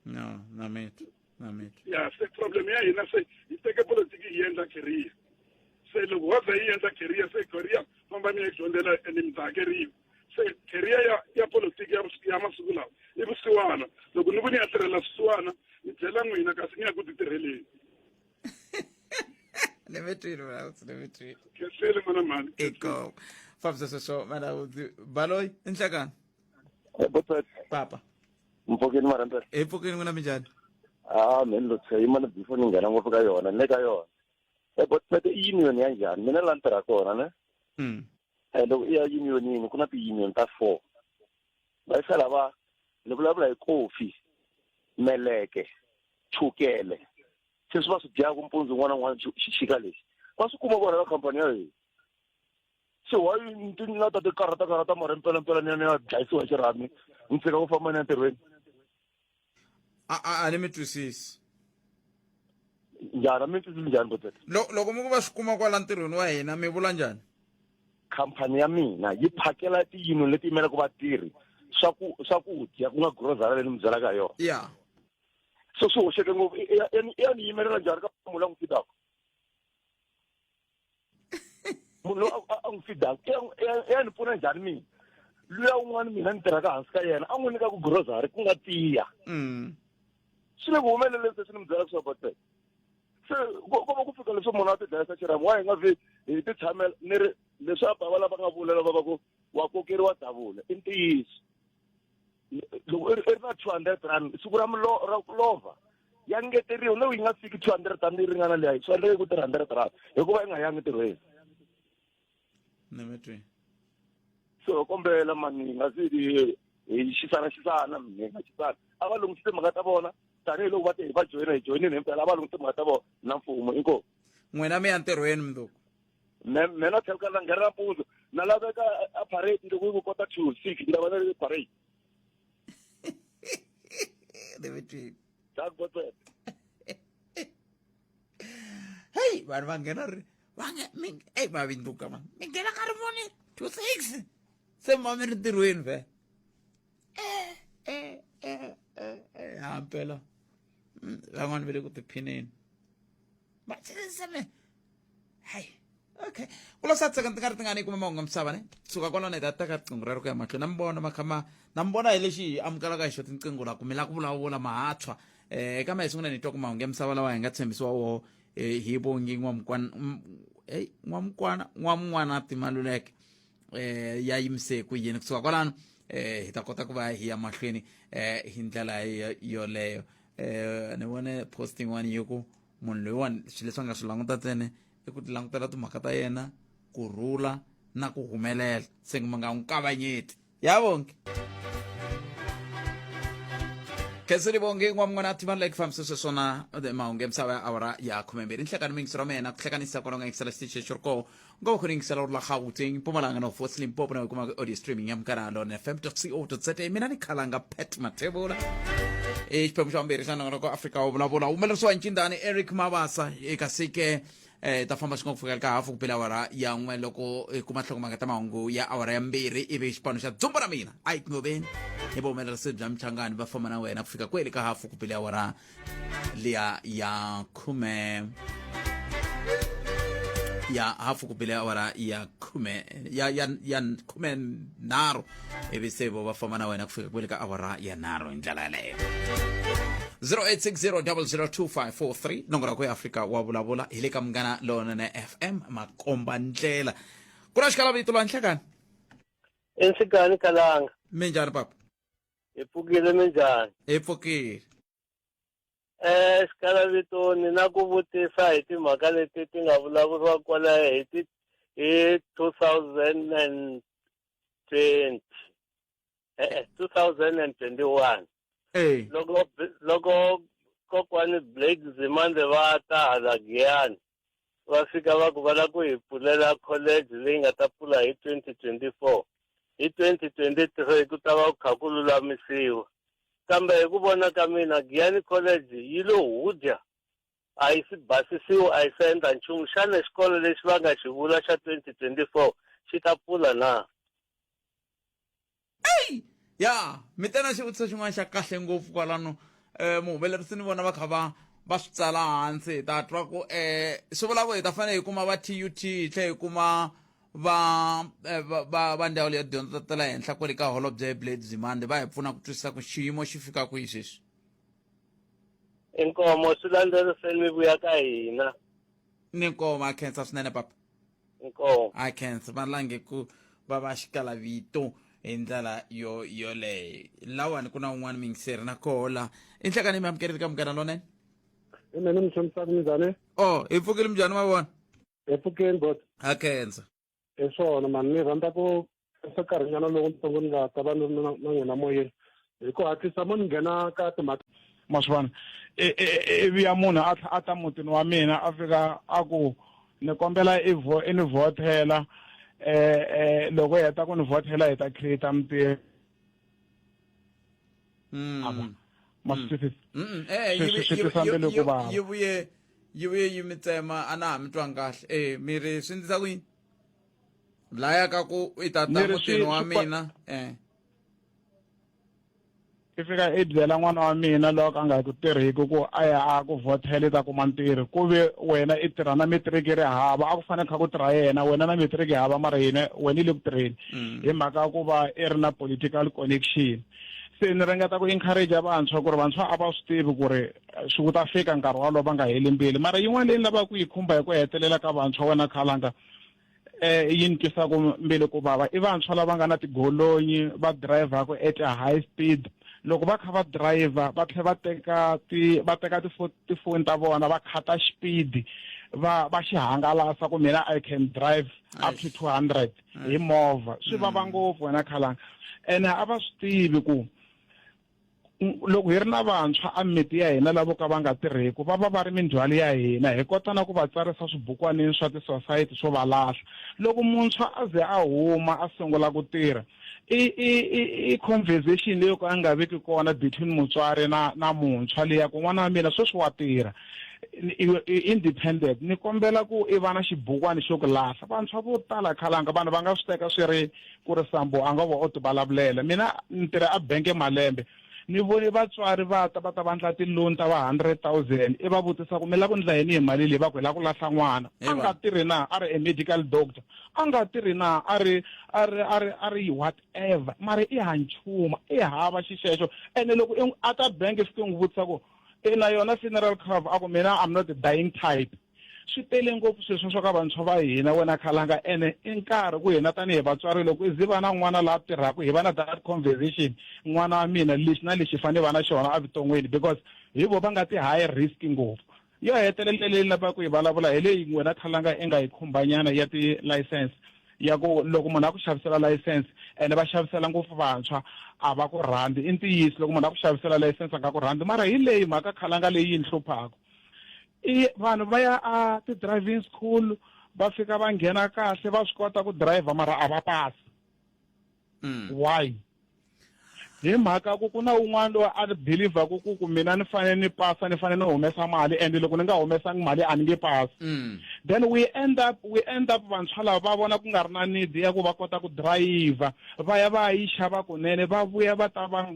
no na mito ya se problem ya hina se hi teke politiki hi endla career se loko wa za hi endla career se career famba mi ya dyondzela ende mi ta hakeriwa se career ya politiki ya masiku lawa i vusiwana loko ni ku ni ya tirhela swisiwana ni byela n'wina kasi ni ya ku ti tirheleni Nemetwini kesele mana mani eko fabza so mana baloy inhlakani papa mpfokeni maranta epfokeni kuna minjani men lo tshei mana before ni nghena ngopfu ka yona le ka yona but union ya njhani mina la ntirha kona ne loko i ya unionini ku na ti-union ta 4 va yi fela va ni vulavula hi kofi meleke chukele se swi va swi dyaka mpundzu n'wana n'wana xixika lexi va swi kuma vona ka khampani ya hina se wayi ti na ta tikarata mara mpela ni ya dlayisiwa xirhami ni tshika ku famba ni ya ntirhweni a ni mi twisisi njhani mi twisisi njhani botete loko mi ku va swi kuma kwala ntirhweni wa hina mi vula njhani khampani ya mina yi phakela ti-union leti yimelaka vatirhi swakudya ku nga grocery leyi ni mi byelaka hi yona ya so swi hoxeke ngopfu ya ni yimelela njhani ka munhu la n'wi fidaka munhu loyi a n'wi fidaka ya ni pfuna njhani mina luya un'wana mina ni tirhaka hansi ka yena a n'wi nyikaku grocery ku nga tiya swi le ku humeleleni se swi ni mi byelaka swa botete se ko va ku fika leswi munhu a ti dlayisa xirhami wa hi nga vhi hi ti tshamela ni ri leswi a bava lava nga vulela va ku wa kokeriwa davula i ntiyiso loko i ri na 200 rand siku ra ku lova ya ngeteriwa loko yi nga fiki 200 rand yi ringana leyi swi endleke ku 300 rand hikuva yi nga yangi ntirhweni so kombela mani hi nga zi hi xisana mi nga xisana a va lunghisile timhaka ta vona tanihiloko va te hi va joyina hi joyinini himpela a va lunghisile timhaka ta vona na mfumo inkomu n'wina mi ya ntirhweni mundzuku mina tlhelo ka na nghena mpundzu na laveka a parade loko yi ku kota 2:06 ni lava na le parade hey vanhu va nghena va vindzuka ma mi nghena ka ri voni 2:06 se ma mi ri ntirhweni ve hampela van'wana va le ku tiphineni hayi okay kulo sa tsaka tingari tingani kuma mahungu misava ne suka kwalano hi ta teka riqingho rero ku ya mahlweni na mi vona makhama na mi vona hi lexi hi amukelaka hi xo tinqingho la ku mi la ku vulavula mahatshwa eka ma hi sungula ni twa ku mahungu ya misava lawa hi nga tshembisiwa woho hi vongi n'wam'wana timaluleke ya yimise ku yini kusuka kwalano hi ta kota ku va hi ya mahlweni hi ndlela yoleyo ni vone posting one yo ku munhu loyiwani swilo leswi a nga swi languta ntsene i ku ti langutela timhaka ta yena kurhula na ku humelela se ma nga n'wi kavanyeti ya vonke Kesiri bonge ngwamngwana timan like fam sona de maunge msawa awara ya kumemberi nhlekani mingisiro mena kuhlekanisa kononga ngisela stiche shorko ngo kuningisela la Gauteng Mpumalanga no Fort Limpopo na kuma audio streaming yamkanalo na fm.co.za mina ni khalanga Pet Matebola ipemshamberi sana ngoko Afrika Wa Vulavula umelerso nchindani Eric Mabasa ekasike tafamba shingo kufika ka hafu kupela awara ya ngwe loko kumahloko mangata maungu ya awara ya mbiri ibe xipano xa dzumba ra mina Ike Ngobeni yebo melerse bya mchangani va famba na wena kufika kweli ka hafu kupela awara liya ya khume ya hafu kupela awara ya khume ya khume naro ibe sebo va famba na wena kufika kweli ka awara ya naro ndlela leyo 0860002543 nongora ku Afrika Wa Vulavula hile ka mngana lona na FM makomba ndlela kuna xikala vito lwa nhlekani ensikani kalanga minjani papa ipfukile minjani ipfukile xikala vito ni na ku vutisa hi timhaka leti ti nga vulavuriwa kwala hi 2020 2021 loko kokwani Blake Zimande va ta hala Giyani va fika va ku va la ku hi pfulela college leyi nga ta pfula hi 2024 hi 2023 ku ta va ku kha ku lulamisiwa kambe hi ku vona ka mina Giyani college yi lo hudya a yi si basisiwa a yi se endla nchumu xana xikolo lexi va nga xi vula xa 2024 xi ta pfula na ya mitena xivutiso xin'wana xa kahle ngopfu kwalano muhumelerisi ni vona va kha va swi tsala hansi ta twa ku swi vula ku hi ta fanele hi kuma va TUT hi tlhe hi kuma va ndhawu leyi ya dyondzo ta le henhla kwale ka holobye Blake Zimande va hi pfuna ku twisisa ku xiyimo xi fika kwihi sweswi inkomo swi landzeriseni mi vuya ka hina ni nkoma a khensa swinene papa inkomo a khensa va lange ku va xikala vito hi ndlela yoleyo lawani ku na un'wana mingiseri na kola i nhlekani mi amukerile ka mugana lonene Mina ni mtshamisaka minjhani? Hi pfukile minjhani mavona? Hi pfukile bot. Ha khensa. Hi swona mani ni rhandza ku nkarhinyana lowutsongo ni nga ta va na n'wina moyeni hi ku hatlisa mo ni nghena ka timhaka ma swi vona ivi ya munhu a ta mutini wa mina a fika a ku ni kombela i ni vhotela loko hi heta ku ni vhotela hi ta create mintirho yi vuye yi mi tsema a na ha mi twangi kahle miri swi ndlisa ku yini laya ka ku i ta ta mutini wa mina i fika i byela n'wana wa mina loko a nga ku tirhiki ku a ya a ku vhotela ta kuma ntirho ku ve wena i tirha na metiriki ri hava a ku fanele kha ku tirha yena wena na metiriki hava mara yena wena i le ku tirheni hi mhaka ku va i ri na political connection se ni ringeta ku encourage vantshwa ku ri vantshwa a va swi tivi ku ri swi ku ta fika nkarhi walowo va nga heli mbili mara yin'wana leyi ni lavaka ku yi khumba hi ku hetelela ka vantshwa wena khalanga yi ni twisaku mbili ku vava i vantshwa lava nga na tigolonyi va dirayivhaku at a high speed loko va kha va driver va tlhela va teka tifoni ta vona va khata speed va xihangalasa ku mina I can drive up to 200 hi movha swi vava ngopfu wena khalanga ene a va swi tivi ku loko hi ri na vantshwa a mimiti ya hina lavo ka va nga tirheki va va ri mindzwalo ya hina hi kota na ku va tsarisa swibukwanini swa ti-society swo va lahla loko muntshwa a ze a huma a sungula ku tirha i conversation leyi ka a nga veki kona between mutswari na muntshwa leya ku n'wana wa mina sweswi wa tirha independent ni kombela ku i va na xibukwana xo ku lahla vantshwa vo tala khalanga vanhu va nga swi teka swi ri ku ri sambo a nga vo o ti vulavulela mina ni tirha a benke malembe ni voni vatswari va ta va ndla ti-loan ta va 100,000 i va vutisa ku mi lava ku ndla yini hi mali leyi va ku hi lava ku lahla n'wana a nga tirhi na a ri a medical doctor a nga tirhi na a ri whatever mara i hanchuma i hava xixexo ene loko a ta bank swi n'wi vutisa ku na yona funeral cover a ku mina I'm not the dying type swi tele ngopfu sweswo swo ka vantshwa va hina wena khalanga ene i nkarhi ku hina tanihi vatswari loko i ziva na n'wana laha tirhaka hi va na that conversation n'wana wa mina lexi na lexi fanele va na xona evuton'wini because hi vo va nga ti high risk ngopfu yo hetelela leyi lavaka ku hi vulavula hi leyi wena khalanga i nga hi khumbanyana ya ti-license ya ku loko munhu a ku xavisela license ene va xavisela ngopfu vantshwa a va ku rhandi i ntiyiso loko munhu a ku xavisela license a nga ku rhandi mara hi leyi mhaka khalanga leyi ni hluphaka i vanhu va ya a ti-driving school va fika va nghena kahle va swi kota ku driver mara a va pasi why hi mhaka ku na un'wana loyi a believer ku mina ni fanele ni pasa ni fanele ni humesa mali and loko ni nga humesangi mali a ni nge pasi then we end up vantshwa lava va vona ku nga ri na need ya ku va kota ku driver va ya va yi xava kunene va vuya va ta va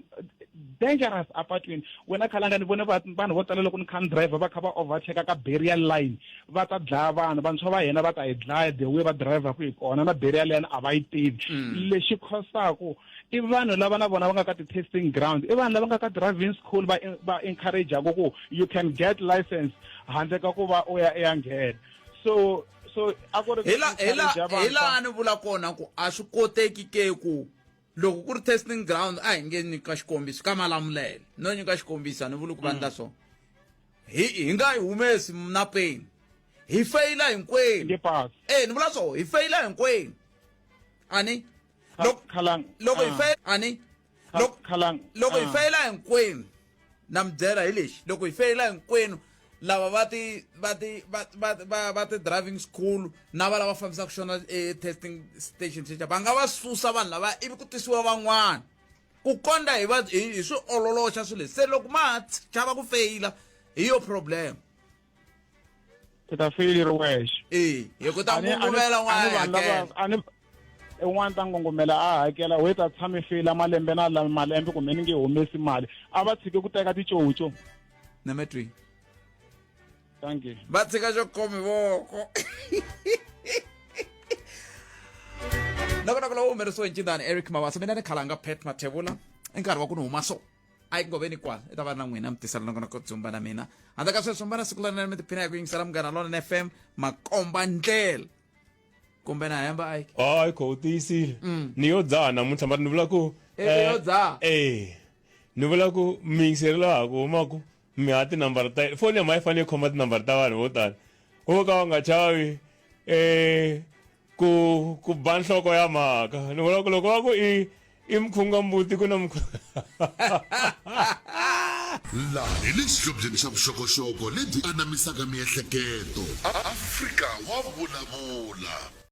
dangerous apatwini wena khalanga ni vone vanhu vo tala loko ni kha ni driver va kha va overtake ka barrier line va ta dlaya vanhu vantshwa va hina va ta hi dlaya the way va driver ku hi kona na barrier line a va yi tivi lexi khosaku i vanhu lava na vona va nga ka ti-testing ground i vanhu lava nga ka driving school va encourage-ako ku you can get license handle ka ku va u ya nghena so a ku ri hi laha ni vula kona ku a swi koteki ke ku loko ku ri testing ground a hi nge nyika xikombiso ka malamulele no nyika xikombiso a ni vuli ku vandla so hi nga hi humesi na peni hi feyila hinkwenu ni vula so hi feyila hinkwenu ani loko hi feyila hinkwenu na mi byela hi lexi loko hi feyila hinkwenu lava va ti-driving school na va lava fambisaka xona testing station xexa va nga va susa vanhu lava ivi ku tisiwa van'wana ku konda hi swi ololoxa swilo leswi se loko ma chava ku feyila hi yo problem ti ta feyili ri wexe hi ku ta ngungumela n'wana un'wana ta ngongomela a hakela we ta tshame feyila malembe na malembe kumbe ni nge humesi mali a va tshike ku teka ticoco nemetwi thank you va tshika xo khomi voko loko lowu humerisiwe hi ncindani Eric Mawasa mina ni khalanga Pet Mathebula i nkarhi wa ku ni huma so Ike Ngobeni kwala i ta va na n'wina mi tisela nakona ku dzumba na mina handle ka sweswo mbana siku lana mi tiphina hi ku yingisela Munghana Lonene FM makomba ndlela kumbe na hemba Ike hayi kho tiyisile ni yo dzaha namuntlha mara ni vula ku yo dzaha ni vula ku miyingiseri laha ku humaku mi ha tinambara ta foni ya ma yi fanele yi khoma tinambara ta vanhu vo tala wo ka va nga chavi ku ba nhloko ya mhaka ni vula ku loko va ku i mkhunga mbuti ku na laha hi le xihlobyeni xa vuxokoxoko lebyi anamisaka miehleketo Afrika wa vulavula.